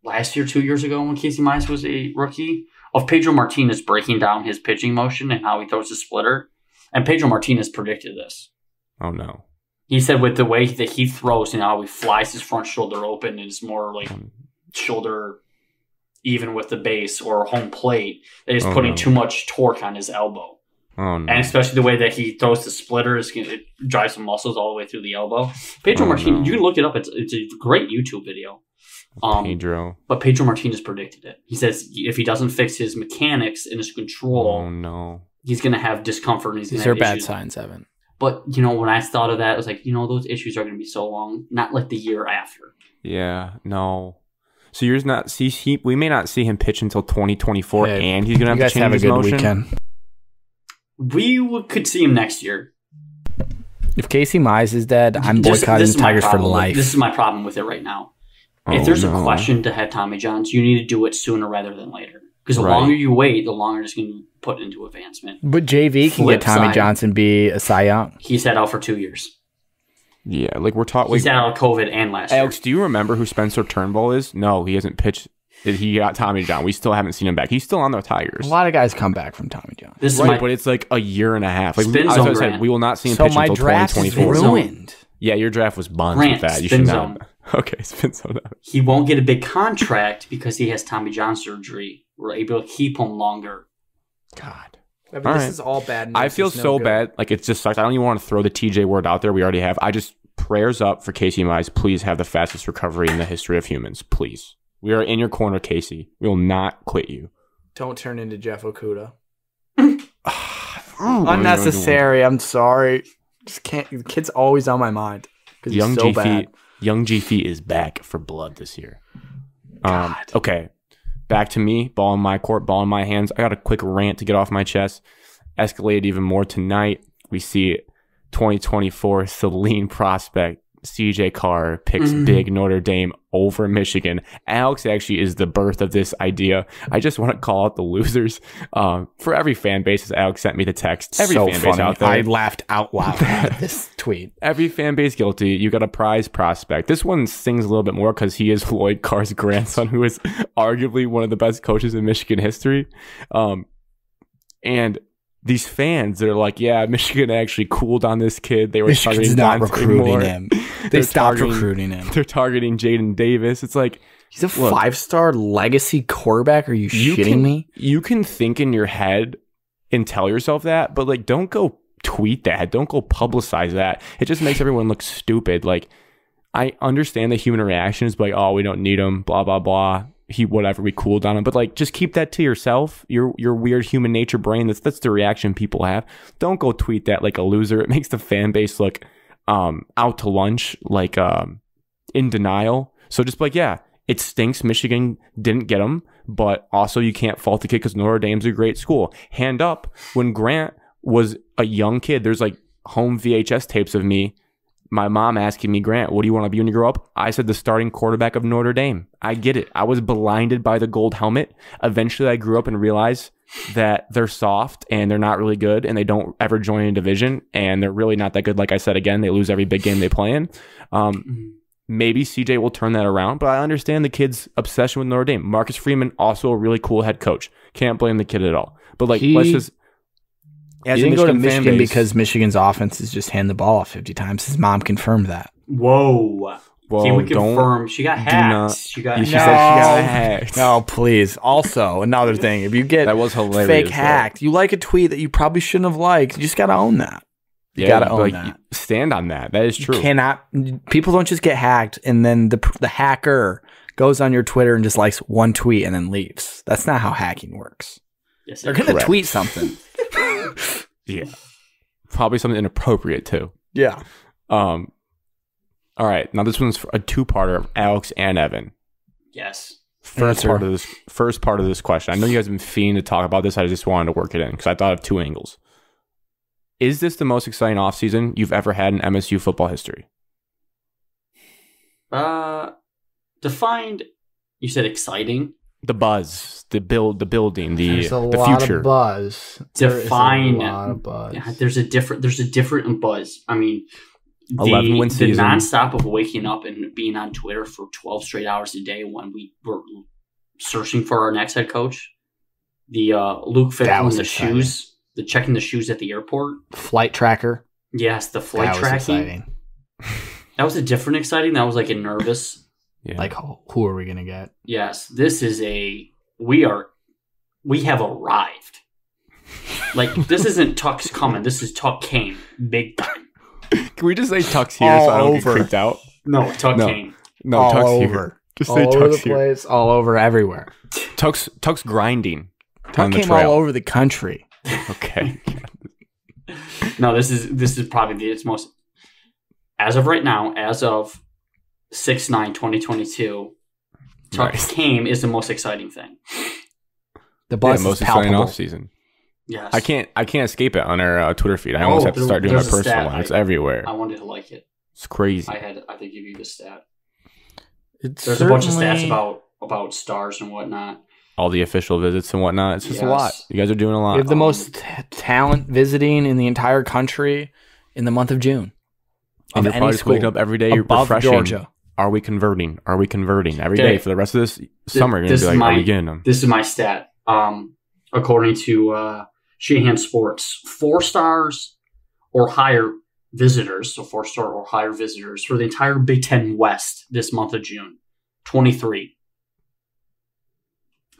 last year, 2 years ago, when Casey Mize was a rookie, of Pedro Martinez breaking down his pitching motion and how he throws the splitter. And Pedro Martinez predicted this. Oh no. He said with the way that he throws and how he flies his front shoulder open, and it's more like shoulder even with the base or home plate, that he's putting too much torque on his elbow. Oh, no. And especially the way that he throws the splitter, it drives some muscles all the way through the elbow. Pedro Martinez, you can look it up. It's a great YouTube video. Pedro. But Pedro Martinez predicted it. He says if he doesn't fix his mechanics and his control, he's going to have discomfort. And these are bad signs, Evan. But, when I thought of that, I was like, those issues are going to be so long, not like the year after. Yeah, no. So you're not we may not see him pitch until 2024, and he's going to have to change his motion. Weekend. We could see him next year. If Casey Mize is dead, I'm boycotting the Tigers for life. This is my problem with it right now. If there's a question to have Tommy Johns, you need to do it sooner rather than later. Because the longer you wait, the longer it's going to put into advancement. But JV can get Tommy Johnson be a Cy Young. He's had out for 2 years. Yeah, like we're talking. He's had out of COVID and last year. Alex, do you remember who Spencer Turnbull is? No, he hasn't pitched. He got Tommy John. We still haven't seen him back. He's still on the Tigers. A lot of guys come back from Tommy John. But it's like a year and a half. Like I said, we will not see him pitch until 2024. Is ruined. Yeah, your draft was buns with that. You should not. Okay, spin zone. He won't get a big contract because he has Tommy John surgery. We're able to keep him longer. God. I mean, this is all bad news. I feel so bad. Like, it just sucks. I don't even want to throw the TJ word out there. We already have. Prayers up for Casey Mize. Please have the fastest recovery in the history of humans. Please. We are in your corner, Casey. We will not quit you. Don't turn into Jeff Okuda. Unnecessary. I'm sorry. Just can't. The kid's always on my mind. Young so bad. Young G-Feet is back for blood this year. Okay. Back to me. Ball in my court. Ball in my hands. I got a quick rant to get off my chest. Escalated even more tonight. We see 2024 Celine prospect CJ Carr picks big Notre Dame over Michigan. Alex actually is the birth of this idea. I just want to call out the losers for every fan base, as Alex sent me the text. Every fan base out there. I laughed out loud at this tweet. Every fan base guilty. You got a prize prospect. This one stings a little bit more because he is Lloyd Carr's grandson, who is arguably one of the best coaches in Michigan history. And these fans, they're like, yeah, Michigan actually cooled on this kid. They were Michigan's not recruiting him. They stopped recruiting him. They're targeting Jaden Davis. It's like, he's a 5-star legacy quarterback. Are you shitting me? You can think in your head and tell yourself that, but like, don't go tweet that. Don't go publicize that. It just makes everyone look stupid. Like, I understand the human reaction is like, oh, we don't need him, blah, blah, blah. We cooled on him. But like, just keep that to yourself. Your weird human nature brain. That's the reaction people have. Don't go tweet that like a loser. It makes the fan base look out to lunch, like in denial. So just like, yeah, it stinks Michigan didn't get him, but also you can't fault the kid because Notre Dame's a great school. Hand up, when Grant was a young kid, there's like home VHS tapes of me, my mom asking me, Grant, what do you want to be when you grow up? I said the starting quarterback of Notre Dame. I get it. I was blinded by the gold helmet. Eventually, I grew up and realized that they're soft and they're not really good and they don't ever join a division and they're really not that good. Like I said, again, they lose every big game they play in. Maybe CJ will turn that around, but I understand the kid's obsession with Notre Dame. Marcus Freeman, also a really cool head coach. Can't blame the kid at all. But like, let's just... He didn't go to Michigan because Michigan's offense is just hand the ball off 50 times. His mom confirmed that. Whoa. Can we confirm? She got hacked. She said she got hacked. No, please. Also, another thing. If you get that was hilarious, fake hacked, you like a tweet that you probably shouldn't have liked, you just got to own that. You got to own that. Stand on that. That is true. People don't just get hacked and then the hacker goes on your Twitter and just likes one tweet and then leaves. That's not how hacking works. Yes, they're going to tweet something. Yeah. Probably something inappropriate too. Yeah. All right. Now this one's a two-parter of Alex and Evan. Yes. First part of this question. I know you guys have been fiending to talk about this. I just wanted to work it in because I thought of two angles. Is this the most exciting offseason you've ever had in MSU football history? Defined. You said exciting. The buzz, the building, the future. Of buzz. Define. There's a lot of buzz. Yeah, there's a different buzz. I mean, 11-win season. The nonstop of waking up and being on Twitter for 12 straight hours a day when we were searching for our next head coach. The Luke Fickle and the shoes, the checking the shoes at the airport. Flight tracker. Yes, the flight tracking. Exciting. That was a different exciting. That was like a nervous. Yeah. Like, who are we going to get? Yes, this is we have arrived. Like, this isn't Tuck's coming. This is Tuck came. Big time. Can we just say Tuck's here so I don't get creeped out? No, Tuck came. No, all Tuck's over. Here. Just all say over Tuck's the place, here. All over, everywhere. Tuck's grinding. Tuck came all over the country. Okay. No, this is probably its most, as of right now, as of 6/9/2022, Tuck came is the most exciting thing. The buzz most is palpable. exciting off season. Yes, I can't escape it on our Twitter feed. I almost have to start doing my personal one. It's everywhere. I wanted to like it. It's crazy. I had to give you the stat. There's a bunch of stats about stars and whatnot. All the official visits and whatnot. It's just a lot. You guys are doing a lot. We have the most talent visiting in the entire country in the month of June. And you're probably just waking up every day. You're refreshing. Georgia. Are we converting? Are we converting? Every day for the rest of this summer, you're going to be like, are we getting them? This is my stat. According to Sheehan Sports, 4 stars or higher visitors, so 4-star or higher visitors for the entire Big Ten West this month of June, 23.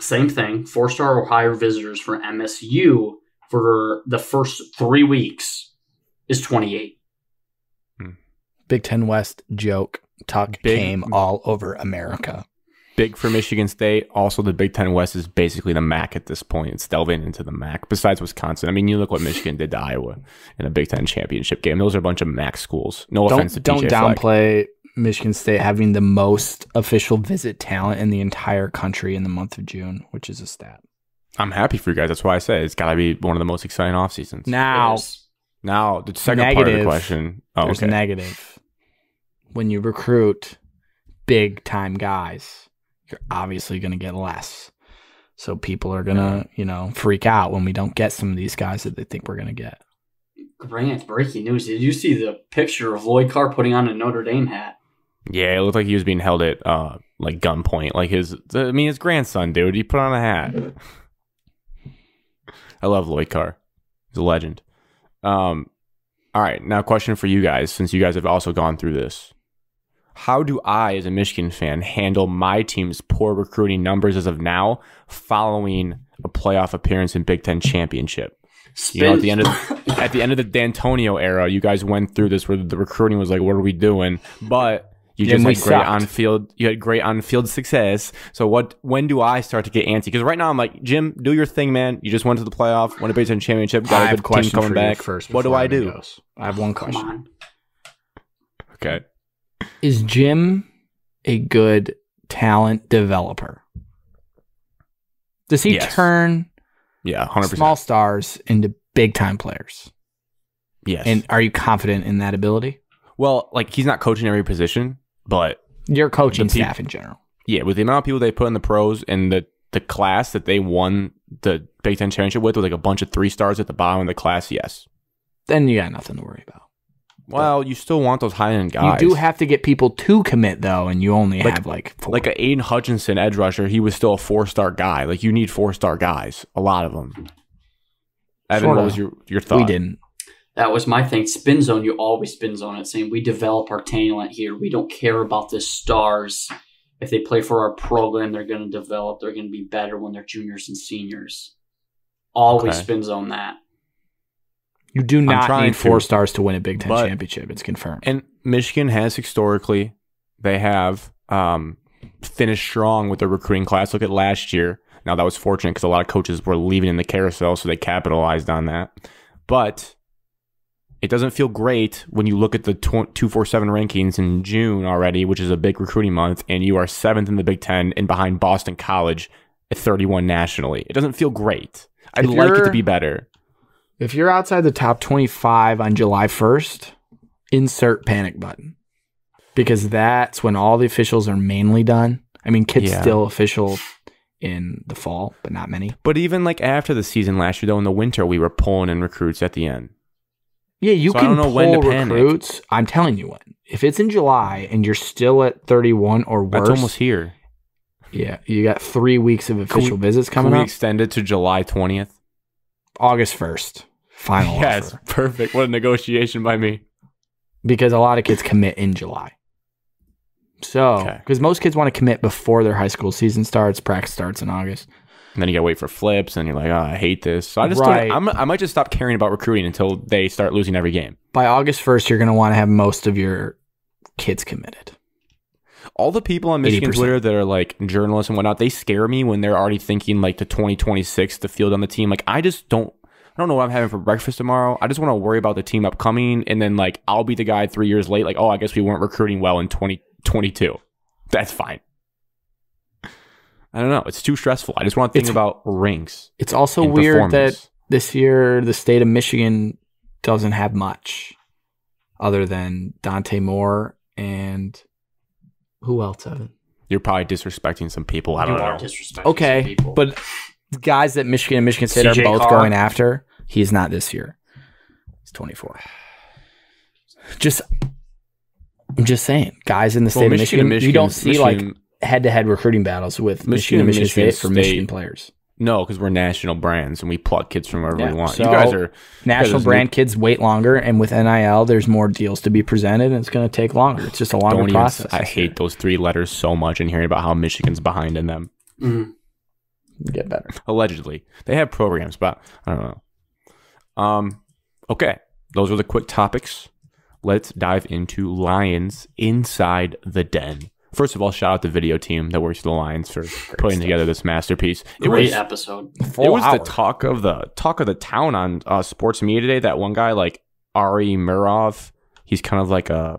Same thing, 4-star or higher visitors for MSU for the first 3 weeks is 28. Big Ten West joke. Tuck came all over America. Big for Michigan State. Also, the Big Ten West is basically the MAC at this point. It's delving into the MAC. Besides Wisconsin, I mean, you look what Michigan did to Iowa in a Big Ten championship game. Those are a bunch of MAC schools. No offense to PJ Don't downplay Michigan State having the most official visit talent in the entire country in the month of June, which is a stat. I'm happy for you guys. That's why I say it's got to be one of the most exciting off seasons. Now, the second part of the question. There's a negative. When you recruit big time guys, you're obviously going to get less. So people are going to, freak out when we don't get some of these guys that they think we're going to get. Grant, breaking news. Did you see the picture of Lloyd Carr putting on a Notre Dame hat? Yeah, it looked like he was being held at like gunpoint. Like his grandson, dude. He put on a hat. I love Lloyd Carr. He's a legend. All right, now question for you guys, since you guys have also gone through this. How do I, as a Michigan fan, handle my team's poor recruiting numbers as of now, following a playoff appearance in Big Ten championship? You know, at the end of the D'Antonio era, you guys went through this where the recruiting was like, "What are we doing?" But you just had great on-field. You had great on-field success. So when do I start to get antsy? Because right now I'm like, Jim, do your thing, man. You just went to the playoff, won a Big Ten championship, got a good team coming back. First, what do I do? I have one question. Okay. Is Jim a good talent developer? Does he turn 100% small stars into big-time players? Yes. And are you confident in that ability? Well, like, he's not coaching every position, but your coaching staff in general. Yeah, with the amount of people they put in the pros and the class that they won the Big Ten championship with like a bunch of 3-stars at the bottom of the class, yes. Then you got nothing to worry about. Well, you still want those high-end guys. You do have to get people to commit, though, and you only have like 4. Like an Aiden Hutchinson edge rusher, he was still a 4-star guy. Like, you need 4-star guys, a lot of them. Evan, what was your thought? We didn't. That was my thing. Spin zone, you always spin zone it, saying we develop our talent here. We don't care about the stars. If they play for our program, they're going to develop. They're going to be better when they're juniors and seniors. Always spin zone that. You do not need 4 stars to win a Big Ten championship. It's confirmed. And Michigan has historically, they have finished strong with their recruiting class. Look at last year. Now, that was fortunate because a lot of coaches were leaving in the carousel, so they capitalized on that. But it doesn't feel great when you look at the 247 rankings in June already, which is a big recruiting month, and you are 7th in the Big Ten and behind Boston College at 31 nationally. It doesn't feel great. I'd like it to be better. If you're outside the top 25 on July 1st, insert panic button. Because that's when all the officials are mainly done. I mean, kids still official in the fall, but not many. But even like after the season last year, though, in the winter, we were pulling in recruits at the end. Yeah, you can pull recruits. I'm telling you when. If it's in July and you're still at 31 or worse. That's almost here. Yeah, you got 3 weeks of official visits coming up. Can we extend it to July 20th? August 1st. Final Yes, offer. Perfect. What a negotiation by me. Because a lot of kids commit in July. So, because most kids want to commit before their high school season starts, practice starts in August. And then you got to wait for flips, and you're like, oh, I hate this. So I just I might just stop caring about recruiting until they start losing every game. By August 1st, you're going to want to have most of your kids committed. All the people on Michigan 80%. Twitter that are like journalists and whatnot, they scare me when they're already thinking like the 2026, the field on the team. Like, I don't know what I'm having for breakfast tomorrow. I just want to worry about the team upcoming, and then like I'll be the guy 3 years late. Like, oh, I guess we weren't recruiting well in 2022. That's fine. I don't know. It's too stressful. I just want to think about rings. It's also weird that this year the state of Michigan doesn't have much other than Dante Moore and who else, Evan? You're probably disrespecting some people. I don't know. Okay, some people. But guys that Michigan and Michigan State are both going after, he's not this year. He's 24. I'm just saying, guys in the state of Michigan, you don't see like head-to-head recruiting battles with Michigan and Michigan State for Michigan players. No, because we're national brands and we pluck kids from wherever we want. So you guys are national brand kids wait longer, and with NIL, there's more deals to be presented, and it's going to take longer. It's just a longer process. I hate those 3 letters so much, and hearing about how Michigan's behind in them. Mm-hmm. Get better. Allegedly, they have programs, but I don't know. Okay, those were the quick topics. Let's dive into Lions Inside the Den. First of all, shout out the video team that works for the Lions for putting together this masterpiece. Great episode. It was the talk of the town on sports media today. That one guy, like Ari Murov, he's kind of like I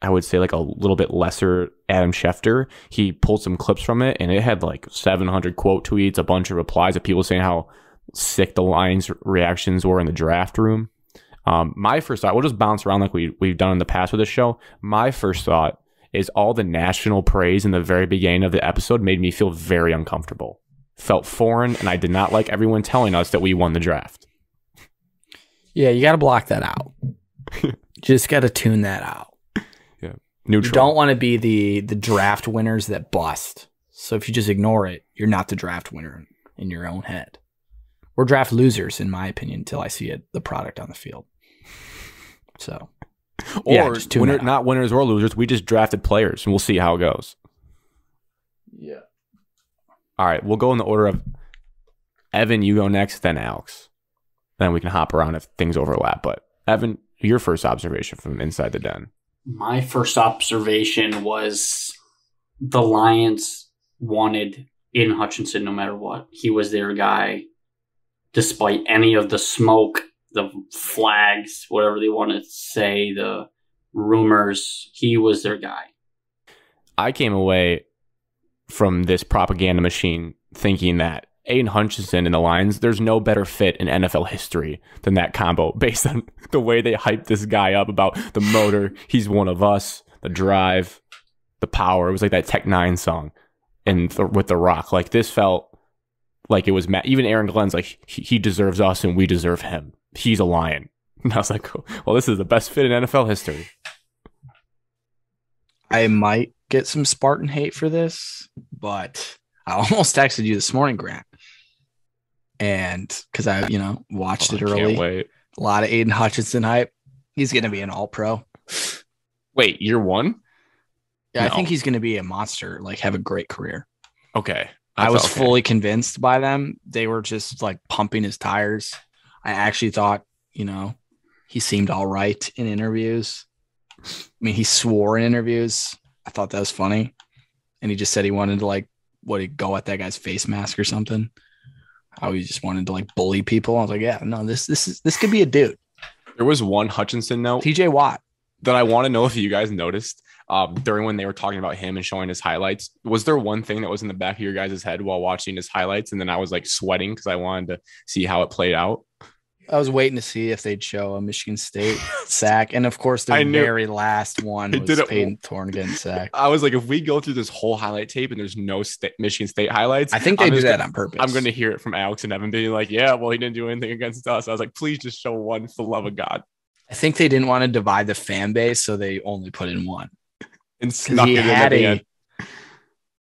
would say like a little bit lesser Adam Schefter. He pulled some clips from it, and it had like 700 quote tweets, a bunch of replies of people saying how sick the Lions' reactions were in the draft room. My first thought, we'll just bounce around like we've done in the past with this show. My first thought is all the national praise in the very beginning of the episode made me feel very uncomfortable. Felt foreign, and I did not like everyone telling us that we won the draft. Yeah, you got to block that out. Just got to tune that out. Yeah, neutral. You don't want to be the draft winners that bust. So if you just ignore it, you're not the draft winner in your own head. or draft losers, in my opinion, until I see the product on the field. So, or not winners or losers. We just drafted players, and we'll see how it goes. Yeah. All right, we'll go in the order of Evan. You go next, then Alex. Then we can hop around if things overlap. But Evan, your first observation from inside the den. My first observation was the Lions wanted Aiden Hutchinson no matter what. He was their guy, despite any of the smoke, the flags, whatever they want to say, the rumors. He was their guy. I came away from this propaganda machine thinking that Aiden Hutchinson and the Lions, there's no better fit in NFL history than that combo based on the way they hyped this guy up about the motor. He's one of us, the drive, the power. It was like that Tech 9 song and with The Rock. Like this felt like it was even Aaron Glenn's like he deserves us and we deserve him. He's a Lion. And I was like, well, this is the best fit in NFL history. I might get some Spartan hate for this, but I almost texted you this morning, Grant. And because I, watched it early. Can't wait. A lot of Aiden Hutchinson hype. He's going to be an all-pro. Wait, year one? Yeah, no. I think he's going to be a monster, like have a great career. Okay. I was fully convinced by them. They were just like pumping his tires. I actually thought, he seemed all right in interviews. I mean, he swore in interviews. I thought that was funny. And he just said he wanted to he'd go at that guy's face mask or something. How he just wanted to bully people. I was like, yeah, no, this could be a dude. There was one Hutchinson note. TJ Watt. That I want to know if you guys noticed during when they were talking about him and showing his highlights. Was there one thing that was in the back of your guys' head while watching his highlights? And then I was sweating because I wanted to see how it played out. I was waiting to see if they'd show a Michigan State sack. And of course, the very last one was Peyton Thorne getting sacked. I was like, if we go through this whole highlight tape and there's no Michigan State highlights, I think they do that on purpose. I'm going to hear it from Alex and Evan being like, yeah, well, he didn't do anything against us. I was like, please just show one for the love of God. I think they didn't want to divide the fan base, so they only put in one. And snuck it in at the end.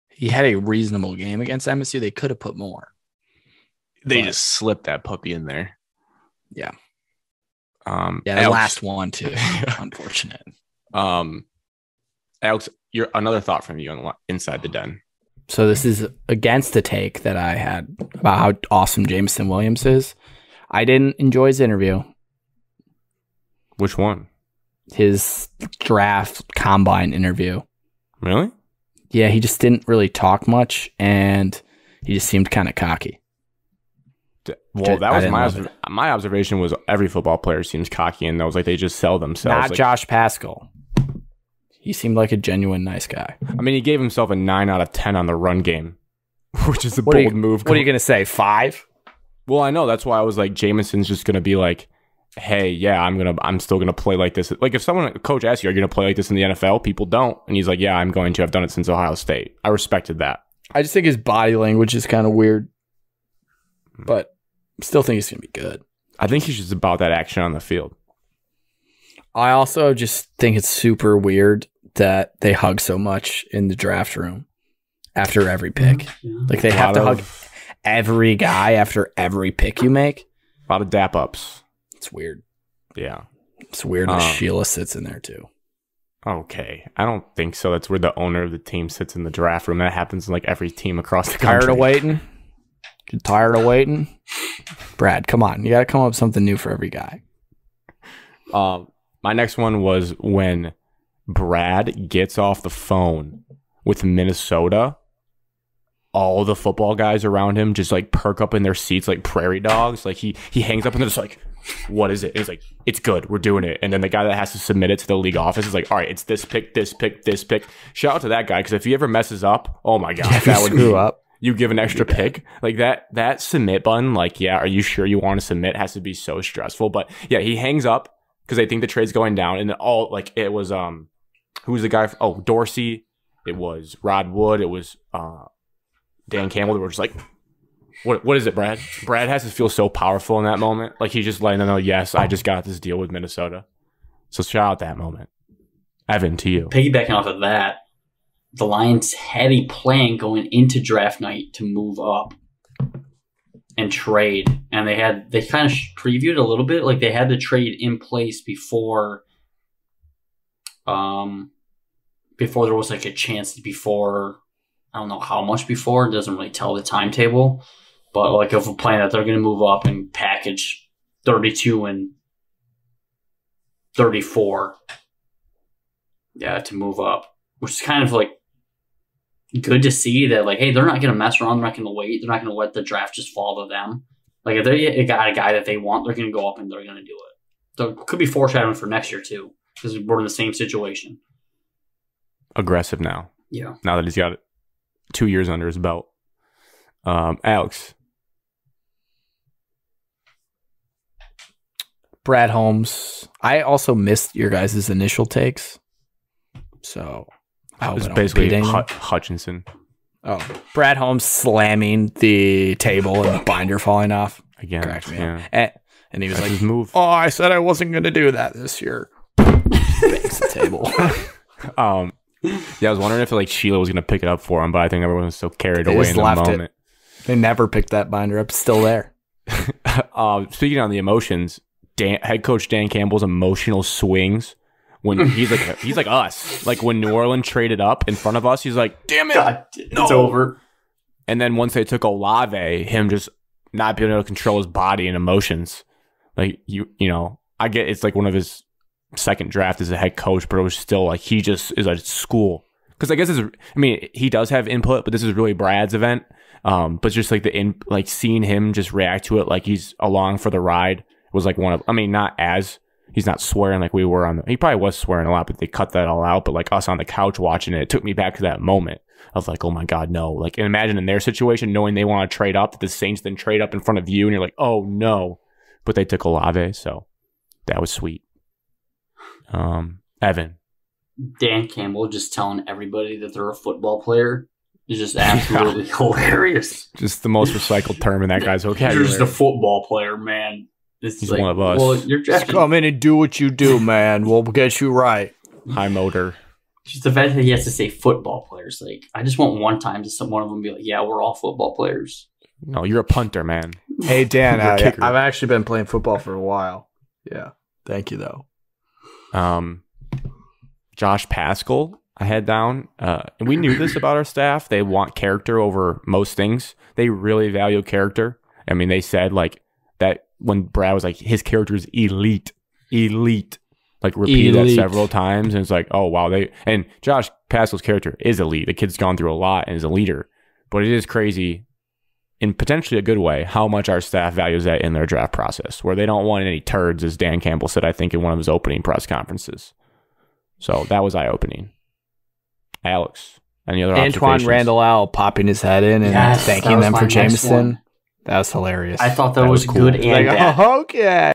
He had a reasonable game against MSU. They could have put more. They just slipped that puppy in there. Yeah. The last one too. Unfortunate. Alex, another thought from you on Inside the Den. So this is against the take that I had about how awesome Jameson Williams is. I didn't enjoy his interview. Which one? His draft combine interview. Really? Yeah, he just didn't really talk much, and he just seemed kind of cocky. Well, that was my observation was every football player seems cocky, and those they just sell themselves. Not Josh Paschal. He seemed like a genuine nice guy. I mean, he gave himself a 9 out of 10 on the run game, which is a bold move. What are you going to say, 5? Well, I know. That's why I was like, Jameson's just going to be like, hey, yeah, I'm still going to play like this. Like if a coach asks you, are you going to play like this in the NFL? People don't. And he's like, yeah, I'm going to. I've done it since Ohio State. I respected that. I just think his body language is kind of weird, but still think he's going to be good. I think he's just about that action on the field. I also just think it's super weird that they hug so much in the draft room after every pick. Like they have to hug every guy after every pick you make. A lot of dap ups. It's weird. Yeah. It's weird when Sheila sits in there too. Okay. I don't think so. That's where the owner of the team sits in the draft room. That happens in every team across the country. Tired of waiting? You're tired of waiting? Brad, come on. You got to come up with something new for every guy. My next one was when Brad gets off the phone with Minnesota. All the football guys around him just perk up in their seats like prairie dogs. He hangs up and they're just like, what is it? And he's like, it's good. We're doing it. And then the guy that has to submit it to the league office is like, all right, it's this pick, this pick, this pick. Shout out to that guy because if he ever messes up, oh my God, that would screw up. You give an extra pick like that submit button. Yeah, are you sure you want to submit? Has to be so stressful. But yeah, he hangs up because I think the trade's going down. And it was who was the guy? Oh, Dorsey. It was Rod Wood. It was Dan Campbell. They were just like, what is it, Brad? Brad has to feel so powerful in that moment. He's just letting them know, yes, I just got this deal with Minnesota. So shout out that moment. Evan, to you. Piggybacking off of that, the Lions had a plan going into draft night to move up. and trade, and they kind of previewed a little bit, like they had the trade in place before there was like a chance before, I don't know how much before, it doesn't really tell the timetable, but like of a plan that they're going to move up and package 32 and 34, to move up, which is kind of like good to see that, like, hey, they're not going to mess around. They're not going to wait. They're not going to let the draft just fall to them. Like, if they got a guy that they want, they're going to go up and they're going to do it. So it could be foreshadowing for next year, too, because we're in the same situation. Aggressive now. Yeah. Now that he's got 2 years under his belt. Alex. Brad Holmes. I also missed your guys' initial takes. So it was basically Hutchinson. Oh, Brad Holmes slamming the table and the binder falling off. Again. Cracked me up. And he was like, move. Oh, I said I wasn't going to do that this year. Bangs the table. I was wondering if like Sheila was going to pick it up for him, but I think everyone was so carried away in the moment. They never picked that binder up. It's still there. Speaking on the emotions, head coach Dan Campbell's emotional swings when he's like us. Like when New Orleans traded up in front of us, he's like, "Damn it, God, it's over." And then once they took Olave, him just not being able to control his body and emotions. Like you know, I get it's like one of his second draft as a head coach, but it was still like he just is at school because I guess he does have input, but this is really Brad's event. But just like seeing him just react to it like he's along for the ride was like one of, he's not swearing like we were he probably was swearing a lot, but they cut that all out. But like us on the couch watching it took me back to that moment of like, oh my God, no. Like, and imagine in their situation, knowing they want to trade up, that the Saints then trade up in front of you, and you're like, oh no. But they took Olave, so that was sweet. Evan. Dan Campbell just telling everybody that they're a football player is just absolutely hilarious. Just the most recycled term in that guy's vocabulary. You're just a football player, man. He's like, one of us. Well, you're just come in and do what you do, man. We'll get you right. High motor. Just the fact that he has to say football players. Like, I just want one time to one of them be like, yeah, we're all football players. No, you're a punter, man. Hey, Dan, I've actually been playing football for a while. Yeah. Thank you, though. Josh Paschal, I had down. And we knew this about our staff. They want character over most things. They really value character. I mean, they said like that when Brad was like, his character is elite. Like repeated that several times. And it's like, oh, wow. And Josh Paschal's character is elite. The kid's gone through a lot and is a leader. But it is crazy, in potentially a good way, how much our staff values that in their draft process, where they don't want any turds, as Dan Campbell said, I think, in one of his opening press conferences. So that was eye-opening. Alex, any other Antoine Randall popping his head in and thanking them for Jameson. That was hilarious. I thought that was cool. Good and bad. Oh, okay.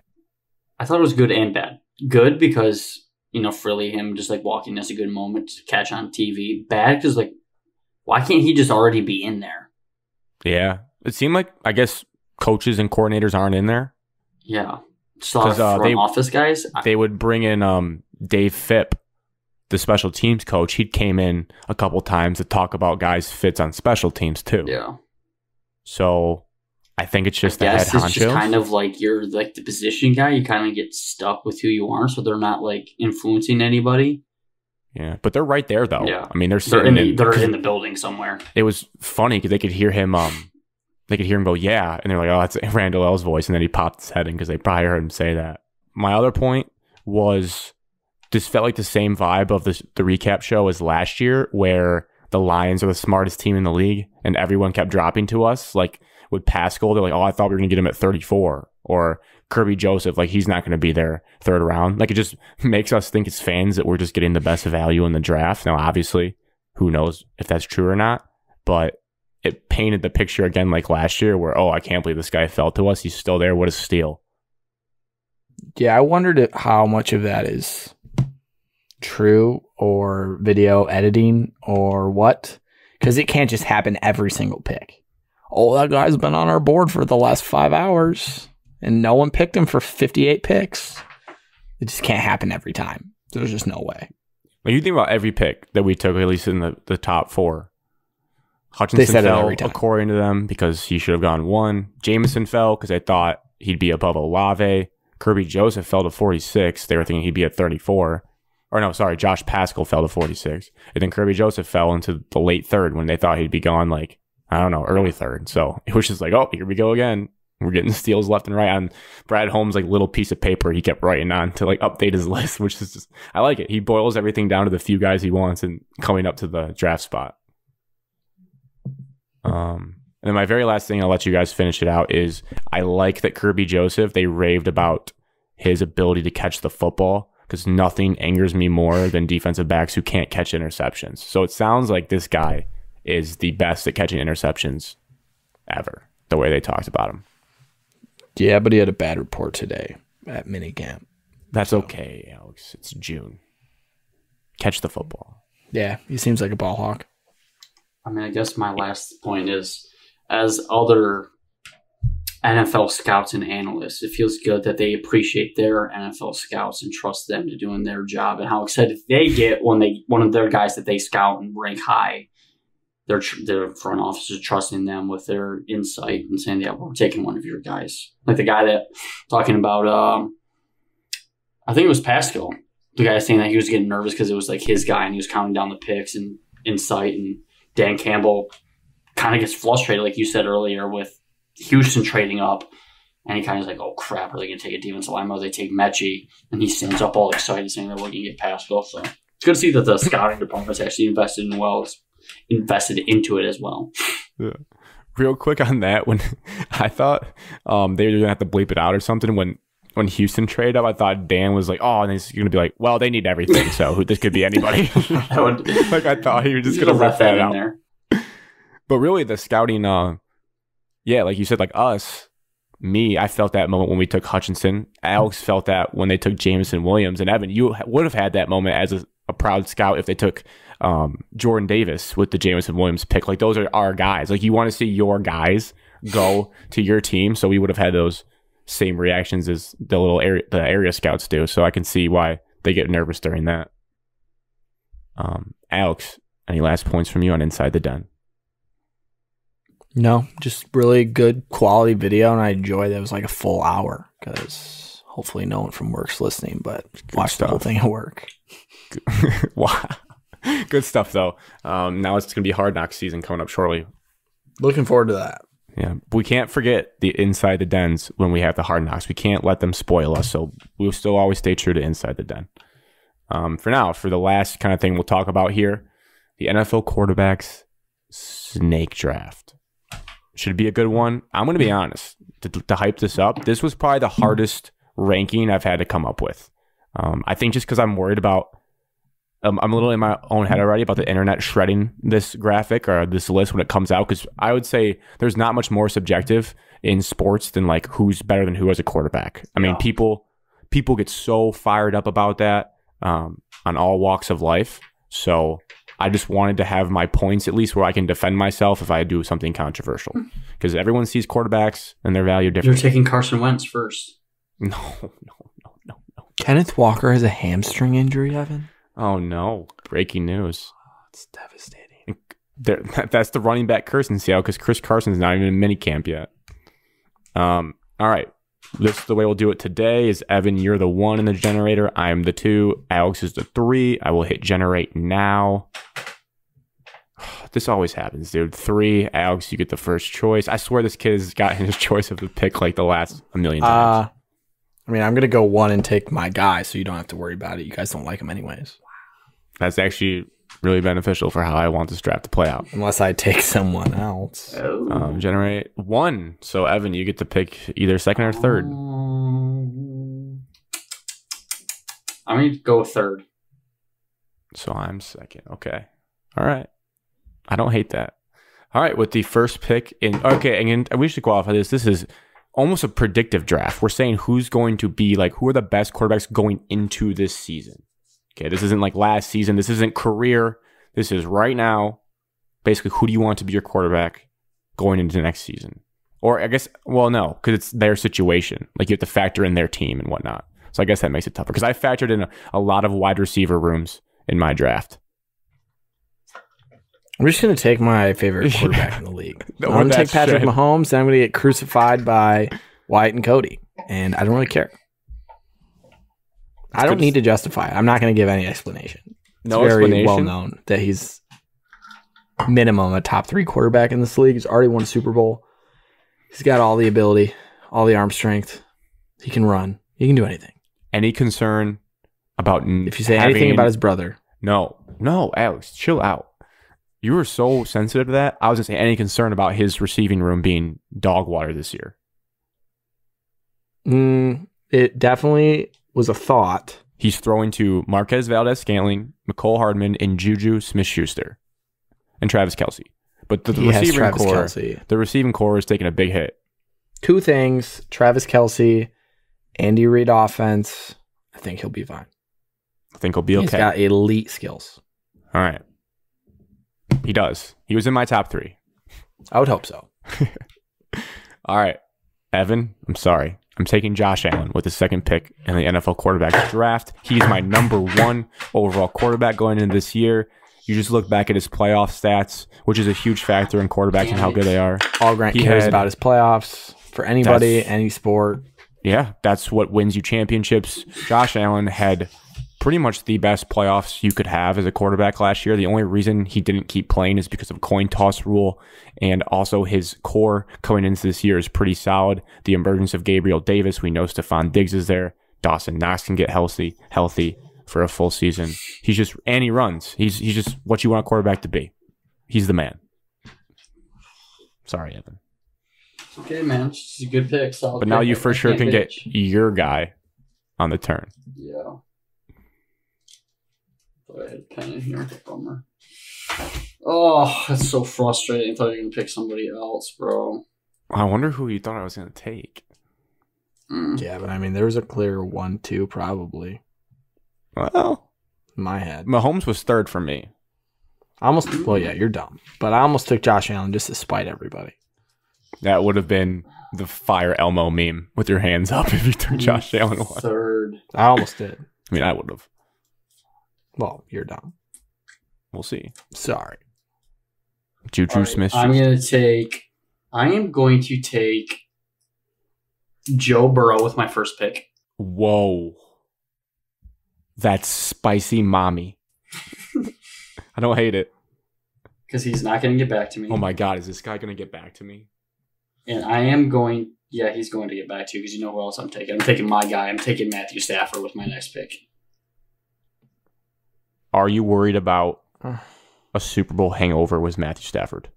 I thought it was good and bad. Good because, Frilly, him just like walking, that's a good moment to catch on TV. Bad because, like, why can't he just already be in there? Yeah. It seemed like, I guess, coaches and coordinators aren't in there. Yeah. Just a lot of front office guys. They would bring in Dave Phipp, the special teams coach. He came in a couple times to talk about guys' fits on special teams, too. Yeah. So I think it's just the head honcho. It's just kind of like you're like the position guy. You kind of get stuck with who you are, so they're not like influencing anybody. Yeah, but they're right there though. Yeah. I mean, they're in the building somewhere. It was funny because they could hear him. They could hear him go, "Yeah," and they're like, "Oh, that's Randall L's voice," and then he popped his head in because they probably heard him say that. My other point was this felt like the same vibe of the recap show as last year, where the Lions are the smartest team in the league, and everyone kept dropping to us. Like with Paschal, they're like, "Oh, I thought we were going to get him at 34," or Kirby Joseph, like he's not going to be there third round. Like it just makes us think as fans that we're just getting the best value in the draft. Now, obviously, who knows if that's true or not, but it painted the picture again like last year where, oh, I can't believe this guy fell to us. He's still there. What a steal. Yeah, I wondered how much of that is true or video editing or what, because it can't just happen every single pick. Oh, that guy's been on our board for the last 5 hours and no one picked him for 58 picks. It just can't happen every time. There's just no way. When you think about every pick that we took, at least in the top 4, Hutchinson fell according to them because he should have gone 1. Jameson fell because they thought he'd be above Olave. Kirby Joseph fell to 46. They were thinking he'd be at 34. Or no, sorry, Josh Paschal fell to 46. And then Kirby Joseph fell into the late 3rd when they thought he'd be gone like, I don't know, early 3rd. So it was just like, oh, here we go again. We're getting steals left and right on Brad Holmes' like little piece of paper he kept writing on to like update his list, which is just, I like it. He boils everything down to the few guys he wants and coming up to the draft spot. And then my very last thing, I'll let you guys finish it out, is I like that Kirby Joseph, they raved about his ability to catch the football because nothing angers me more than defensive backs who can't catch interceptions. So it sounds like this guy is the best at catching interceptions ever, the way they talked about him. Yeah, but he had a bad report today at minicamp. That's okay, Alex. It's June. Catch the football. Yeah, he seems like a ball hawk. I mean, I guess my last point is, as other NFL scouts and analysts, it feels good that they appreciate their NFL scouts and trust them to doing their job, and how excited they get when one of their guys that they scout and rank high, their front office is trusting them with their insight and saying, yeah, we're taking one of your guys. Like the guy that talking about, I think it was Pascal, the guy saying that he was getting nervous because it was like his guy and he was counting down the picks and insight, and Dan Campbell kind of gets frustrated, like you said earlier, with Houston trading up, and he kind of is like, oh crap, are they going to take a defensive lineman? They take Mechie, and he stands up all excited saying that we're going to get Pascal. So it's good to see that the scouting department's actually invested into it as well. Yeah. Real quick on that, when I thought they were going to have to bleep it out or something when Houston traded up, I thought Dan was like, oh, and he's going to be like, well, they need everything, so this could be anybody. Like I thought he was just going to rip that out. There. But really, the scouting, yeah, like you said, like I felt that moment when we took Hutchinson. Alex felt that when they took Jameson Williams. And Evan, you would have had that moment as a proud scout if they took Jordan Davis with the Jameson Williams pick. Like, those are our guys. Like, you want to see your guys go to your team, so we would have had those same reactions as the area scouts do. So I can see why they get nervous during that. Alex, any last points from you on Inside the Den? No, just really good quality video, and I enjoyed that it was like a full hour because hopefully no one from work's listening, but watch the whole thing at work. Wow. Good stuff, though. Now it's going to be Hard Knocks season coming up shortly. Looking forward to that. Yeah, we can't forget the Inside the Dens when we have the Hard Knocks. We can't let them spoil us, so we'll still always stay true to Inside the Den. For now, for the last kind of thing we'll talk about here, the NFL quarterbacks snake draft. Should be a good one. I'm going to be honest. To hype this up, this was probably the hardest ranking I've had to come up with. I think just because I'm worried about I'm a little in my own head already about the internet shredding this graphic or this list when it comes out, because I would say there's not much more subjective in sports than like who's better than who as a quarterback. I mean, people get so fired up about that on all walks of life. So I just wanted to have my points at least where I can defend myself if I do something controversial, because everyone sees quarterbacks and their value different. You're taking Carson Wentz first. No. Kenneth Walker has a hamstring injury, Evan. Oh, no. Breaking news. Oh, it's devastating. That's the running back curse in Seattle because Chris Carson's not even in minicamp yet. All right. This is the way we'll do it today is, Evan, you're the 1 in the generator. I am the 2. Alex is the 3. I will hit generate now. This always happens, dude. 3. Alex, you get the first choice. I swear this kid has gotten his choice of the pick like the last 1,000,000 times. I mean, I'm going to go 1 and take my guy, so you don't have to worry about it. You guys don't like him anyways. That's actually really beneficial for how I want this draft to play out. Unless I take someone else. Generate 1. So, Evan, you get to pick either second or third. I'm going to go 3rd. So, I'm second. Okay. All right. I don't hate that. All right. With the first pick in... Okay, and we should qualify this. This is almost a predictive draft. We're saying who's going to be like, who are the best quarterbacks going into this season. Okay, this isn't like last season. This isn't career. This is right now. Basically, who do you want to be your quarterback going into the next season? Or I guess, well, no, because it's their situation. Like, you have to factor in their team and whatnot. So I guess that makes it tougher. Because I factored in a lot of wide receiver rooms in my draft. I'm just going to take my favorite quarterback in the league. I'm going to take Patrick Mahomes, and I'm going to get crucified by Wyatt and Cody. And I don't really care. I don't need to justify it. I'm not going to give any explanation. It's very well known that he's minimum a top 3 quarterback in this league. He's already won a Super Bowl. He's got all the ability, all the arm strength. He can run. He can do anything. Any concern about if you say anything about his brother? No, Alex, chill out. You were so sensitive to that. I was going to say any concern about his receiving room being dog water this year. It definitely was a thought. He's throwing to Marquez Valdez-Scantling, McCole Hardman, and Juju Smith-Schuster, and Travis Kelce. But the receiving core is taking a big hit. 2 things: Travis Kelce, Andy Reid offense. I think he'll be fine. I think he'll be okay. He's got elite skills. All right. He does. He was in my top 3. I would hope so. All right. Evan, I'm sorry. I'm taking Josh Allen with the 2nd pick in the NFL quarterback draft. He's my number 1 overall quarterback going into this year. You just look back at his playoff stats, which is a huge factor in quarterbacks and how good they are. All Grant cares about his playoffs for anybody, any sport. Yeah, that's what wins you championships. Josh Allen had pretty much the best playoffs you could have as a quarterback last year. The only reason he didn't keep playing is because of coin toss rule, and also his core coming into this year is pretty solid. The emergence of Gabriel Davis, we know Stephon Diggs is there. Dawson Knox can get healthy for a full season. And he runs. He's just what you want a quarterback to be. He's the man. Sorry, Evan. Okay, man. It's a good pick. Solid but now pick. you for sure can get your guy on the turn. Yeah. I had a pen in here. Bummer. Oh, that's so frustrating. I thought you were going to pick somebody else, bro. I wonder who you thought I was going to take. Yeah, but I mean, there was a clear 1-2 probably. Well, in my head. Mahomes was 3rd for me. Well, yeah, you're dumb. But I almost took Josh Allen just to spite everybody. That would have been the Fire Elmo meme with your hands up if you took Josh Allen 3rd. I almost did. I mean, I would have. Well, you're dumb. We'll see. Sorry. Juju Smith. I am going to take Joe Burrow with my 1st pick. Whoa. That's spicy mommy. I don't hate it. Because he's not going to get back to me. Oh my God, is this guy going to get back to me? And I am going... Yeah, he's going to get back to you because you know who else I'm taking. I'm taking my guy. I'm taking Matthew Stafford with my next pick. Are you worried about a Super Bowl hangover with Matthew Stafford?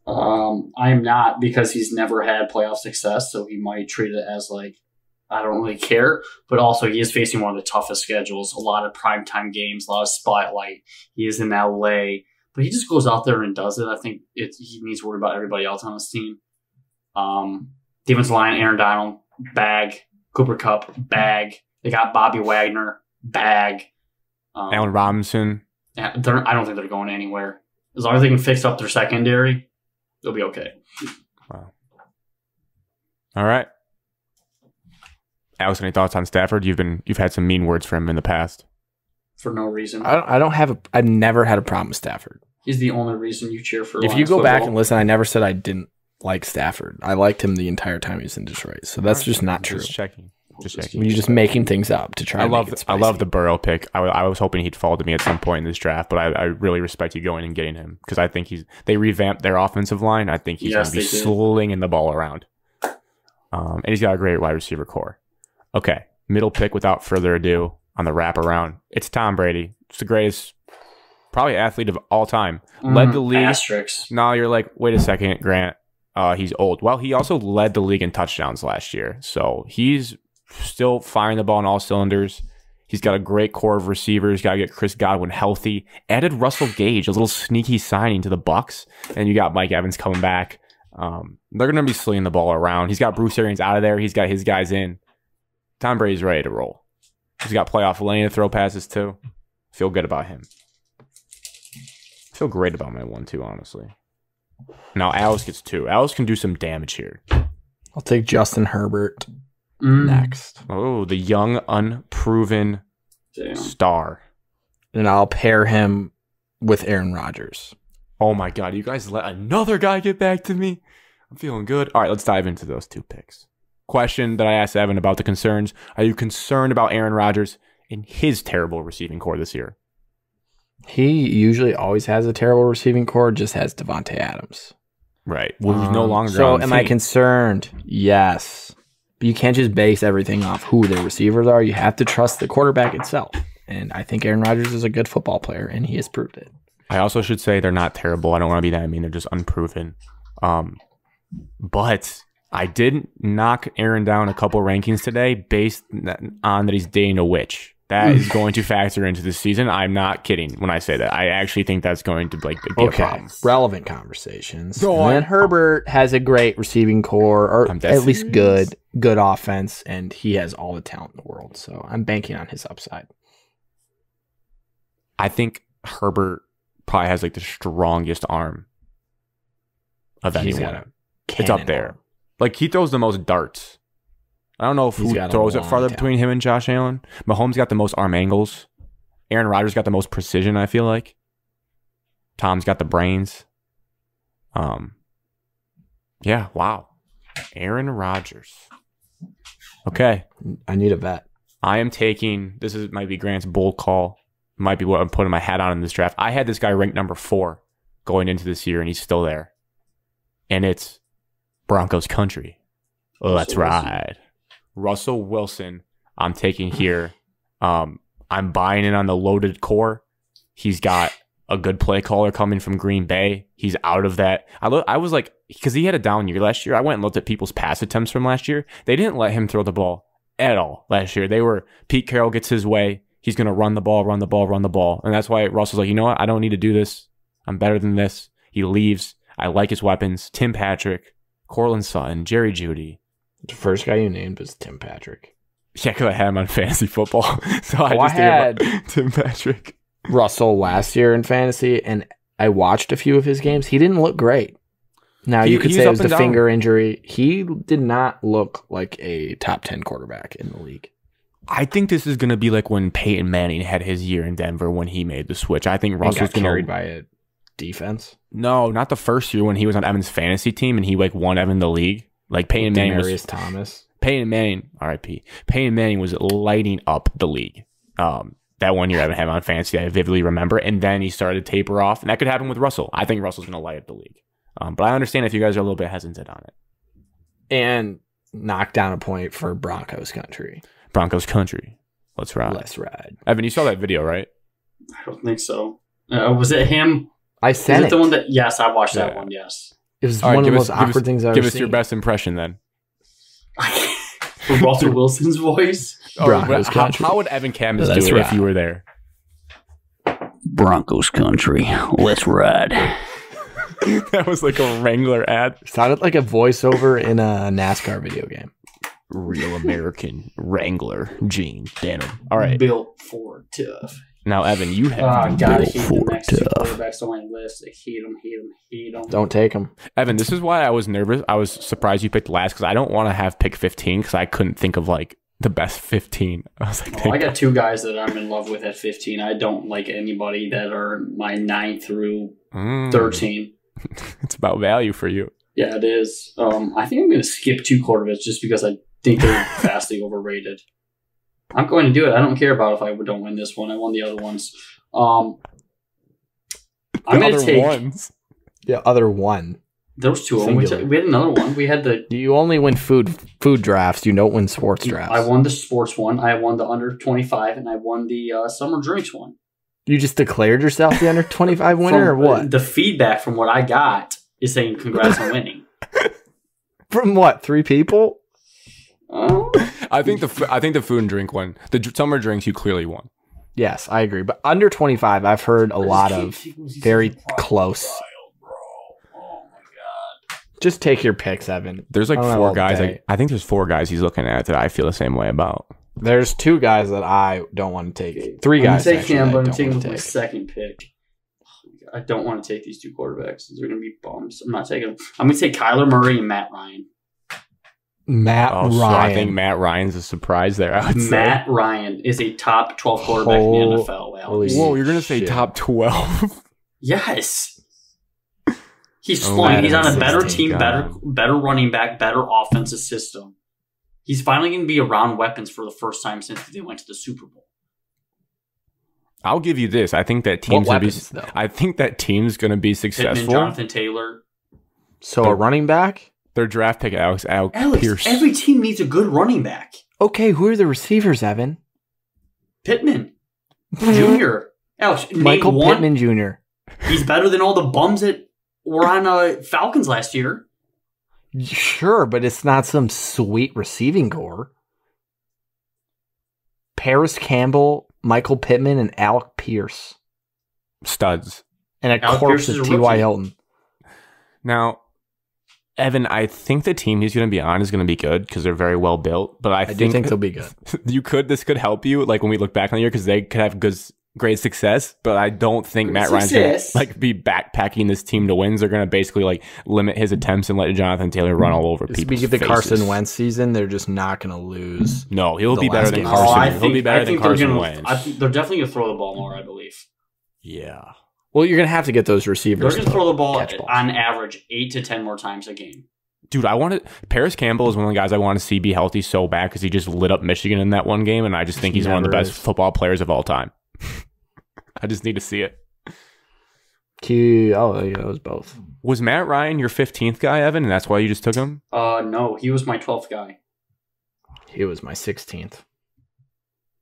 I am not, because he's never had playoff success, so he might treat it as like, I don't really care. But also, he is facing one of the toughest schedules, a lot of primetime games, a lot of spotlight. He is in LA, but he just goes out there and does it. I think he needs to worry about everybody else on his team. Defensive line, Aaron Donald, bag. Cooper Kupp, bag. They got Bobby Wagner, bag. Allen Robinson. I don't think they're going anywhere. As long as they can fix up their secondary, they'll be okay. Wow. All right. Alex, any thoughts on Stafford? You've had some mean words for him in the past. For no reason. I've never had a problem with Stafford. He's the only reason you cheer for. If you go back and listen, I never said I didn't like Stafford. I liked him the entire time he was in Detroit. So that's just not true. Just checking. You're just making things up to try. I love the Burrow pick. I was hoping he'd fall to me at some point in this draft, but I really respect you going and getting him because I think they revamped their offensive line. I think he's going to be slinging the ball around. And he's got a great wide receiver core. Okay, middle pick without further ado on the wraparound. It's Tom Brady. It's the greatest, probably athlete of all time. Led the league. Asterisks. Now you're like, wait a second, Grant. He's old. Well, he also led the league in touchdowns last year, so he's still firing the ball on all cylinders. He's got a great core of receivers. Got to get Chris Godwin healthy. Added Russell Gage, a little sneaky signing to the Bucs, and you got Mike Evans coming back. They're going to be slinging the ball around. He's got Bruce Arians out of there. He's got his guys in. Tom Brady's ready to roll. He's got playoff lane to throw passes too. Feel good about him. Feel great about my 1-2, honestly. Now Alice gets 2. Alice can do some damage here. I'll take Justin Herbert next. Oh, the young, unproven star. And I'll pair him with Aaron Rodgers. Oh my God, you guys let another guy get back to me? I'm feeling good. All right, let's dive into those 2 picks. Question that I asked Evan about the concerns. Are you concerned about Aaron Rodgers and his terrible receiving core this year? He usually always has a terrible receiving core, just has Devontae Adams. Right. Well, he's no longer so on the am team. I concerned? Yes. But you can't just base everything off who the receivers are. You have to trust the quarterback itself. And I think Aaron Rodgers is a good football player, and he has proved it. I also should say they're not terrible. I don't want to be that mean. They're just unproven. But I did knock Aaron down a couple rankings today based on that he's dating a witch. That is going to factor into the season. I'm not kidding when I say that. I actually think that's going to be a problem. Relevant conversations. And then Herbert has a great receiving core, or at least good offense, and he has all the talent in the world. So I'm banking on his upside. I think Herbert probably has like the strongest arm of anyone. It's up there. Like, he throws the most darts. I don't know if who throws it farther between him and Josh Allen. Mahomes got the most arm angles. Aaron Rodgers got the most precision, I feel like. Tom's got the brains. Yeah, wow. Aaron Rodgers. Okay. I need a vet. I am taking, might be Grant's bold call. Might be what I'm putting my hat on in this draft. I had this guy ranked number 4 going into this year, and he's still there. And it's Broncos country. Let's ride. Russell Wilson, I'm taking here. I'm buying in on the loaded core. He's got a good play caller coming from Green Bay. He's out of that. I was like, because he had a down year last year. I went and looked at people's pass attempts from last year. They didn't let him throw the ball at all last year. They were, Pete Carroll gets his way. He's going to run the ball. And that's why Russell's like, you know what? I don't need to do this. I'm better than this. He leaves. I like his weapons. Tim Patrick, Cortland Sutton, Jerry Jeudy. The first guy you named was Tim Patrick. Yeah, because I had him on fantasy football. So I had Tim Patrick. Russell last year in fantasy, and I watched a few of his games. He didn't look great. Now, you could say it was the finger injury. He did not look like a top 10 quarterback in the league. I think this is going to be like when Peyton Manning had his year in Denver when he made the switch. I think Russell's going to carried by a defense. No, not the first year when he was on Evan's fantasy team and he like won Evan the league. Like Peyton Manning was Thomas. Peyton Manning, RIP. Peyton Manning was lighting up the league. That 1 year Evan had him on fantasy, I vividly remember, and then he started to taper off, and that could happen with Russell. I think Russell's going to light up the league. But I understand if you guys are a little bit hesitant on it. And knock down a point for Broncos country. Broncos country. Let's ride. Let's ride. Evan, you saw that video, right? I don't think so. Was it him? I sent it. The one that? Yes, I watched that one. Yes. It was one of the most awkward things I've ever seen. Give us your best impression then. For Russell Wilson's voice? How would Evan Camus do it if you were there? Broncos country. Let's ride. That was like a Wrangler ad. Sounded like a voiceover in a NASCAR video game. Real American Wrangler jean denim. All right. Built for tough. Now, Evan, you have I gotta hate the next 2 quarterbacks on my list. I hate them. Don't take them. Evan, this is why I was nervous. I was surprised you picked last because I don't want to have pick 15 because I couldn't think of like the best 15. I was like, I got 2 guys that I'm in love with at 15. I don't like anybody that are my 9 through 13. It's about value for you. Yeah, it is. I think I'm going to skip 2 quarterbacks just because I think they're vastly overrated. I'm going to do it. I don't care about if I don't win this one. I won the other ones. I'm going to take... The other one. There was 2 of them. We had another one. We had the... You only win food drafts. You don't win sports drafts. I won the sports one. I won the under 25, and I won the summer drinks one. You just declared yourself the under 25 winner, or what? The feedback from what I got is saying congrats on winning. From what? 3 people? I think the food and drink one, the summer drinks, you clearly won. Yes, I agree. But under 25, I've heard a lot of very close. Oh my god! Just take your picks, Evan. There's like 4 guys. I think there's 4 guys he's looking at that I feel the same way about. There's 2 guys that I don't want to take. 3 guys. I'm taking him, but I'm taking my second pick. I don't want to take these 2 quarterbacks. They're going to be bums. I'm not taking them. I'm going to take Kyler Murray and Matt Ryan. Ryan. So I think Matt Ryan's a surprise there. I would say Matt Ryan is a top 12 quarterback in the NFL. Whoa, you're going to say top 12? Yes. He's flying. He's on a better team, better running back, better offensive system. He's finally going to be around weapons for the first time since they went to the Super Bowl. I'll give you this. I think that team's going to be successful. Pittman, Jonathan Taylor. So a running back? Their draft pick, Alex Pierce. Every team needs a good running back. Okay, who are the receivers, Evan? Pittman Jr. Alex, Michael Pittman Jr. He's better than all the bums that were on Falcons last year. Sure, but it's not some sweet receiving core. Paris Campbell, Michael Pittman, and Alec Pierce. Studs. And a corpse of T.Y. Hilton. Now, Evan, I think the team he's going to be on is going to be good because they're very well built. But I do think they'll be good. This could help you, like when we look back on the year, because they could have great success. But I don't think Matt Ryan's going to be backpacking this team to wins. They're going to basically limit his attempts and let Jonathan Taylor run all over people. Speaking of the Carson Wentz season, they're just not going to lose. No, he'll be better than Carson. He'll be better than Carson Wentz. I think they're definitely going to throw the ball more, I believe. Yeah. Well, you're going to have to get those receivers. They're going to throw the ball on average 8 to 10 more times a game. Dude, Paris Campbell is one of the guys I want to see be healthy so bad because he just lit up Michigan in that one game, and I just think he's one of the best football players of all time. I just need to see it. It was both. Was Matt Ryan your 15th guy, Evan, and that's why you just took him? No, he was my 12th guy. He was my 16th.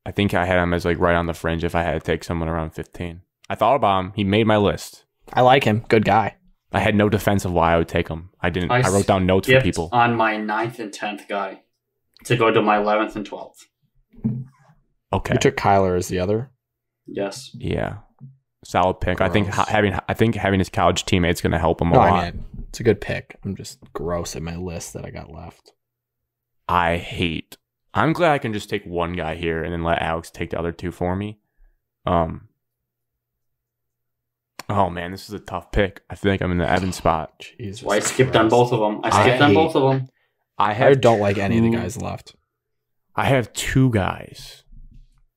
I think I had him as right on the fringe if I had to take someone around 15. I thought about him. He made my list. I like him. Good guy. I had no defense of why I would take him. I didn't. I wrote down notes for people. On my 9th and 10th guy to go to my 11th and 12th. Okay. You took Kyler as the other? Yes. Yeah. Solid pick. Gross. I think having his college teammates going to help him a lot. I mean, it's a good pick. I'm just gross at my list that I got left. I'm glad I can just take one guy here and then let Alex take the other two for me. Oh man, this is a tough pick. I think I'm in the Evan spot. Jesus. Well, I skipped on both of them. I don't like any of the guys left. I have two guys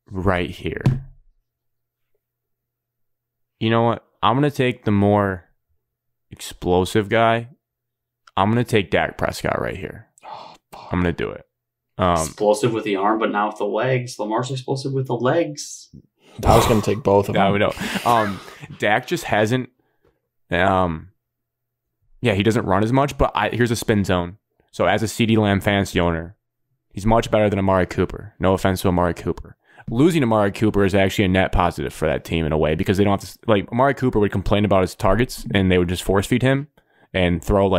right here. You know what? I'm going to take the more explosive guy. I'm going to take Dak Prescott right here. I'm going to do it. Explosive with the arm, but not with the legs. Lamar's explosive with the legs. I was going to take both of them. No. Dak just hasn't. He doesn't run as much, but here's a spin zone. So as a CeeDee Lamb fantasy owner, he's much better than Amari Cooper. No offense to Amari Cooper. Losing Amari Cooper is actually a net positive for that team in a way because they don't have to. Amari Cooper would complain about his targets and they would just force feed him and throw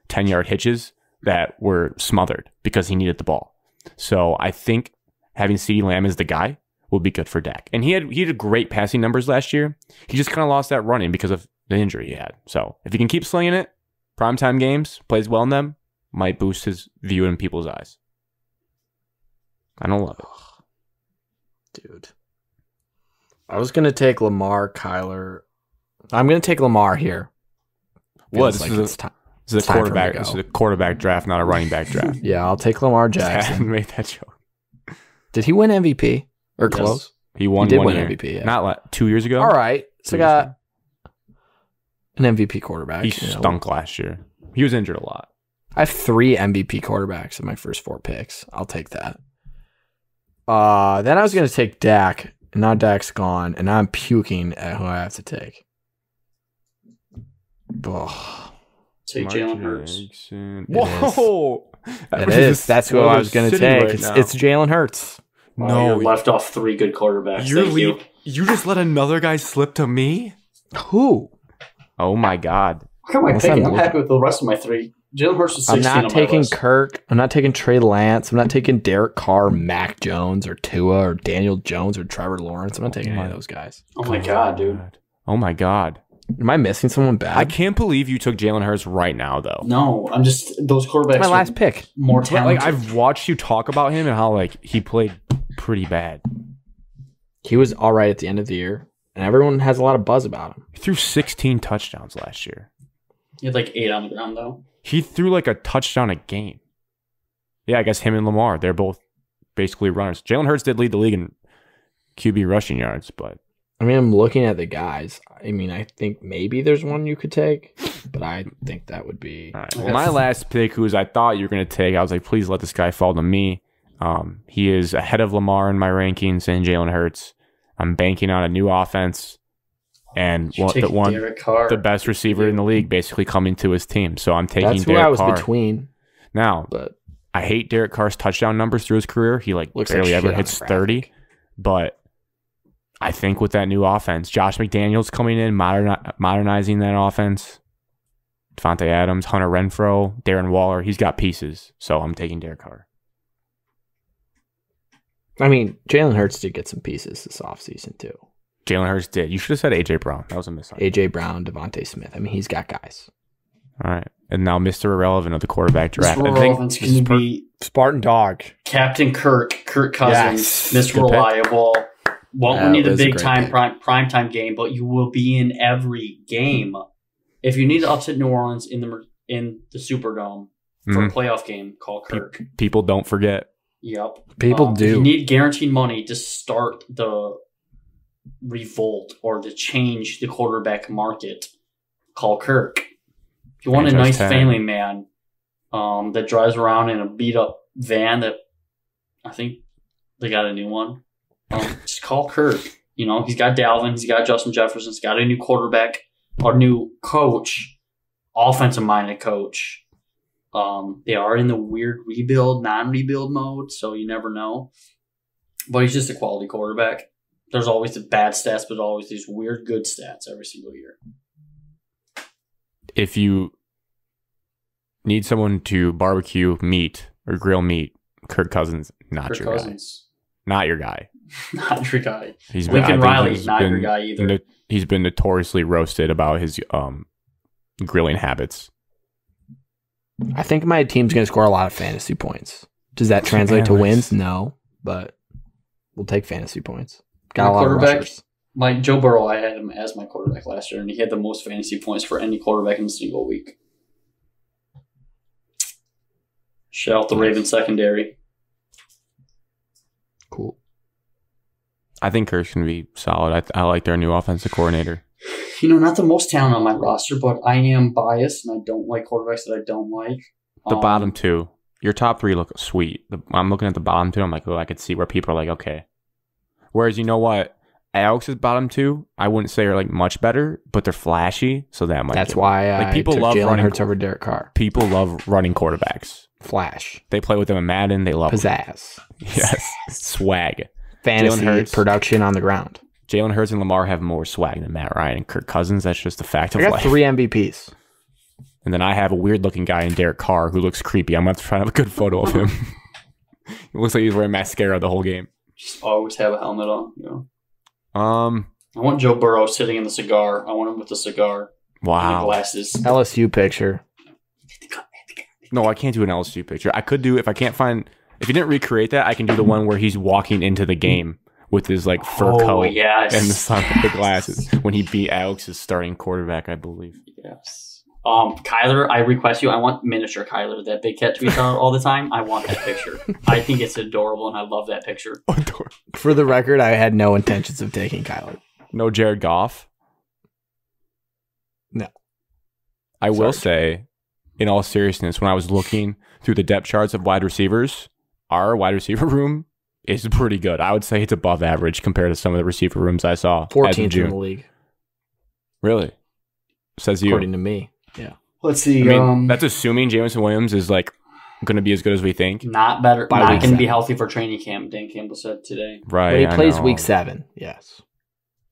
10-yard hitches that were smothered because he needed the ball. So I think having CeeDee Lamb as the guy will be good for Dak. And he had great passing numbers last year. He just kind of lost that running because of the injury he had. So if he can keep slinging it, primetime games, plays well in them, might boost his view in people's eyes. I don't love it. Dude. I was going to take Lamar, Kyler. I'm going to take Lamar here. What? This is a quarterback. This is a quarterback draft, not a running back draft. Yeah, I'll take Lamar Jackson. Make that joke. Did he win MVP? Or close? He won. He did win win year. MVP. Yeah. Not 2 years ago. All right. So I got an MVP quarterback. He stunk last year. He was injured a lot. I have 3 MVP quarterbacks in my first 4 picks. I'll take that. Then I was going to take Dak. And now Dak's gone. And now I'm puking at who I have to take. Take Jalen Hurts. Whoa! It is. That's who I was going to take. It's Jalen Hurts. No, you left off 3 good quarterbacks. You just let another guy slip to me? Who? Oh my God! How am I picking? I'm happy with the rest of my 3. Jalen Hurts is 16 I'm not taking Kirk. I'm not taking Trey Lance. I'm not taking Derek Carr, Mac Jones, or Tua, or Daniel Jones, or Trevor Lawrence. I'm not taking any of those guys. Oh my God, dude! Oh my God! Am I missing someone bad? I can't believe you took Jalen Hurts right now, though. No, I'm just those quarterbacks. It's my last pick. More talented. I've watched you talk about him and how he played pretty bad. He was all right at the end of the year, and everyone has a lot of buzz about him. He threw 16 touchdowns last year. He had 8 on the ground, though. He threw a touchdown a game. Yeah, I guess him and Lamar, they're both basically runners. Jalen Hurts did lead the league in QB rushing yards, but... I mean, I'm looking at the guys. I mean, I think maybe there's one you could take. but I think that would be. All right. Well, my last pick, who I thought you were going to take, I was like, please let this guy fall to me. He is ahead of Lamar in my rankings and Jalen Hurts. I'm banking on a new offense and the best receiver in the league basically coming to his team. So I'm taking Derek Carr. That's who I was between. Now, but I hate Derek Carr's touchdown numbers through his career. He barely ever hits 30. But I think with that new offense, Josh McDaniels coming in, modernizing that offense, Devontae Adams, Hunter Renfrow, Darren Waller, he's got pieces. So I'm taking Derek Carr. I mean, Jalen Hurts did get some pieces this offseason, too. Jalen Hurts did. You should have said A.J. Brown. That was a miss. A.J. Brown, Devontae Smith. I mean, he's got guys. All right. And now Mr. Irrelevant of the quarterback draft. Mr. Irrelevant's going to be Spartan Dog. Captain Kirk Cousins, yes. Mr. Reliable. Won't win you the big time prime time game, but you will be in every game. If you need to upset New Orleans in the Superdome for a playoff game, call Kirk. People don't forget. Yep. People do. If you need guaranteed money to start the revolt or to change the quarterback market, call Kirk. If you want a nice family man that drives around in a beat-up van that I think they got a new one, just call Kirk. You know, he's got Dalvin, he's got Justin Jefferson, he's got a new quarterback, or new coach, offensive-minded coach. They are in the weird non-rebuild mode, so you never know. But he's just a quality quarterback. There's always the bad stats, but always these weird good stats every single year. If you need someone to barbecue meat or grill meat, Kirk Cousins, not your guy. Not your guy. Not your guy. Lincoln Riley, not your guy either. He's been notoriously roasted about his grilling habits. I think my team's going to score a lot of fantasy points. Does that translate to wins? No, but we'll take fantasy points. Got a lot of rushers. Joe Burrow, I had him as my quarterback last year, and he had the most fantasy points for any quarterback in a single week. Shout out the Ravens secondary. Cool. I think Kirk's going to be solid. I like their new offensive coordinator. You know, not the most talent on my roster, but I am biased, and I don't like quarterbacks that I don't like. The bottom two. Your top three look sweet. I'm looking at the bottom two. I'm like, oh, I could see where people are like, okay. Whereas, you know what? Alex's bottom two, I wouldn't say are like much better, but they're flashy, so that might. That's why people took love Jalen Hurts over Derek Carr. People love running quarterbacks. Flash. They play with them in Madden. They love pizzazz. Yes, swag. Fantasy production on the ground. Jalen Hurts and Lamar have more swag than Matt Ryan and Kirk Cousins. That's just a fact of life. I got 3 MVPs. And then I have a weird-looking guy in Derek Carr who looks creepy. I'm going to try to have a good photo of him. It looks like he's wearing mascara the whole game. Just always have a helmet on. You know? I want Joe Burrow sitting in the cigar. I want him with the cigar. Wow. And the glasses. LSU picture. No, I can't do an LSU picture. I could do, if I can't find, if you didn't recreate that, I can do the one where he's walking into the game with his like fur coat and the glasses when he beat Alex's starting quarterback, I believe. Yes. Kyler, I request you. I want miniature Kyler that Big Cat tweets out all the time. I want that picture. I think it's adorable, and I love that picture. For the record, I had no intentions of taking Kyler. No Jared Goff? No. I will say, in all seriousness, when I was looking through the depth charts of wide receivers, our wide receiver room is pretty good. I would say it's above average compared to some of the receiver rooms I saw. 14th in the league. Really? Says you. According to me. Yeah. Let's see. I mean, that's assuming Jameson Williams is like going to be as good as we think. Not better. Not going to be healthy for training camp, Dan Campbell said today. Right. But he plays week 7. Yes.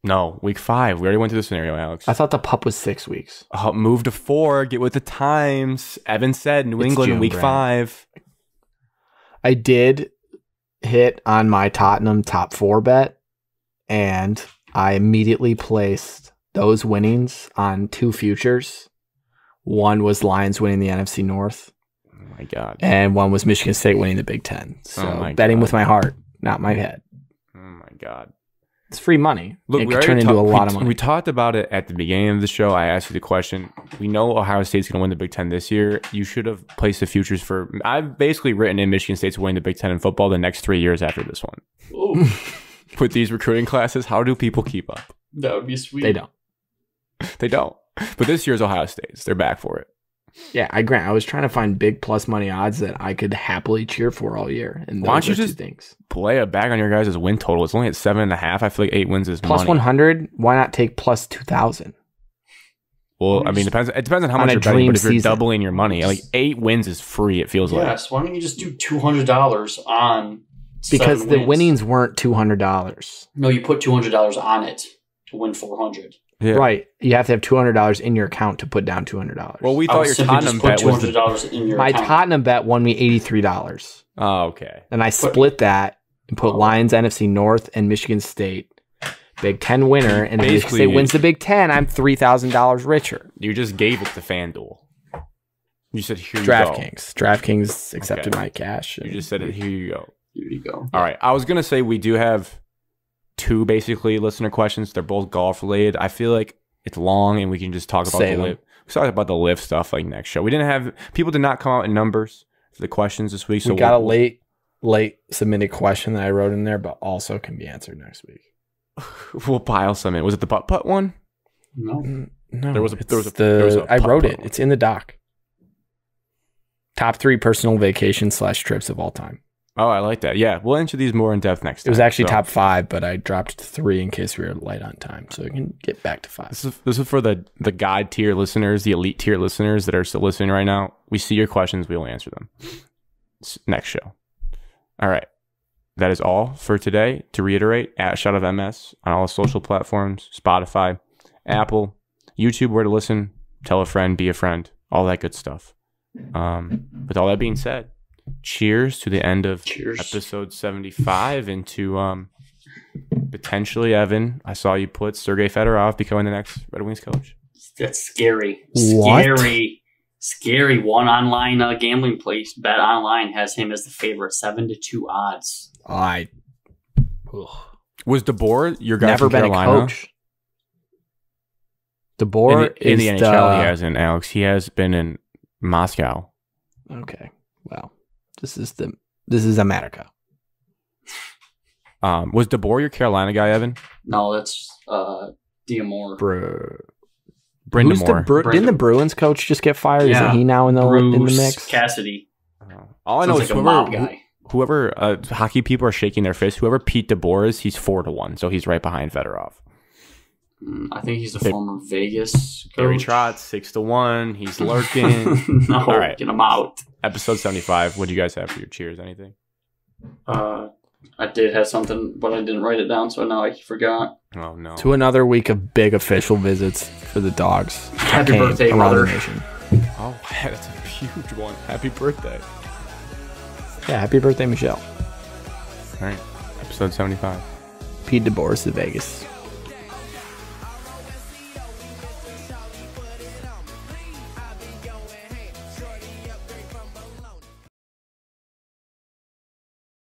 No, week 5. We already went through the scenario, Alex. I thought the pup was 6 weeks. Move to 4. Get with the times. Evan said New England June, week 5. I did hit on my Tottenham top 4 bet, and I immediately placed those winnings on 2 futures. One was Lions winning the NFC North. Oh my God. And one was Michigan State winning the Big Ten. So betting with my heart, not my head. Oh my God. It's free money. Look, it could turn into a lot of money. We talked about it at the beginning of the show. I asked you the question. We know Ohio State's going to win the Big Ten this year. You should have placed the futures for... I've basically written in Michigan State's winning the Big Ten in football the next 3 years after this one. With these recruiting classes, how do people keep up? That would be sweet. They don't. They don't. But this year's Ohio State's. They're back for it. Yeah, I was trying to find big plus money odds that I could happily cheer for all year. And why don't you just play a bag on your guys' win total? It's only at 7.5. I feel like 8 wins is plus money. 100. Why not take plus 2,000? Well, I mean, it depends on how much you're betting. But if you're doubling your money, like 8 wins is free. It feels like. Yes. Why don't you just do $200 on? Because the winnings weren't $200. No, you put $200 on it to win $400. Yeah. Right. You have to have $200 in your account to put down $200. Well, we thought your Tottenham bet was $200 in your my account. Tottenham bet won me $83. Oh, okay. And I split that and put Lions, NFC North, and Michigan State. Big Ten winner. And if Michigan State wins the Big Ten, I'm $3,000 richer. You just gave it to FanDuel. You said, here you DraftKings. DraftKings accepted my cash. You just said it, here you go. Here you go. All right. I was going to say we do have 2 basically listener questions. They're both golf related. I feel like it's long and we can just talk about the live. We talk about the live stuff like next show. We didn't have people did not come out in numbers for the questions this week. So we got a late submitted question that I wrote in there, but also can be answered next week. We'll pile some in. Was it the putt one? No. There was a I wrote it. It's in the doc. Top 3 personal vacations / trips of all time. Oh, I like that. Yeah, we'll answer these more in depth next time. It was actually top 5, but I dropped 3 in case we were light on time, so we can get back to 5. This is for the guide tier listeners, the elite tier listeners that are still listening right now. We see your questions. We will answer them next show. All right. That is all for today. To reiterate, at Shot of MS on all social platforms, Spotify, Apple, YouTube, where to listen, tell a friend, be a friend, all that good stuff. With all that being said, cheers to the end of episode 75 and to potentially, Evan, I saw you put Sergei Fedorov becoming the next Red Wings coach. That's scary. What? Scary. One online gambling place, Bet Online, has him as the favorite, 7-2 odds. Was DeBoer your guy never from been Carolina? A coach. DeBoer in the NHL, he hasn't, Alex. He has been in Moscow. Okay. Well, this is America. Was DeBoer your Carolina guy, Evan? No, that's Diamore. Brendan Moore. Didn't the Bruins coach just get fired? Yeah. Isn't he now in the mix? Cassidy. All I know is like a mob guy. Whoever hockey people are shaking their fists. Whoever Pete DeBoer is, he's 4-1, so he's right behind Fedorov. I think he's the former Vegas coach. Barry Trotz, 6-1. He's lurking. No, all right, get him out. Episode 75. What do you guys have for your cheers? Anything? I did have something, but I didn't write it down, so now I forgot. Oh no! To another week of big official visits for the dogs. Happy birthday, mother! Oh, that's a huge one. Happy birthday! Yeah, happy birthday, Michelle. All right, episode 75. Pete DeBoer to Vegas.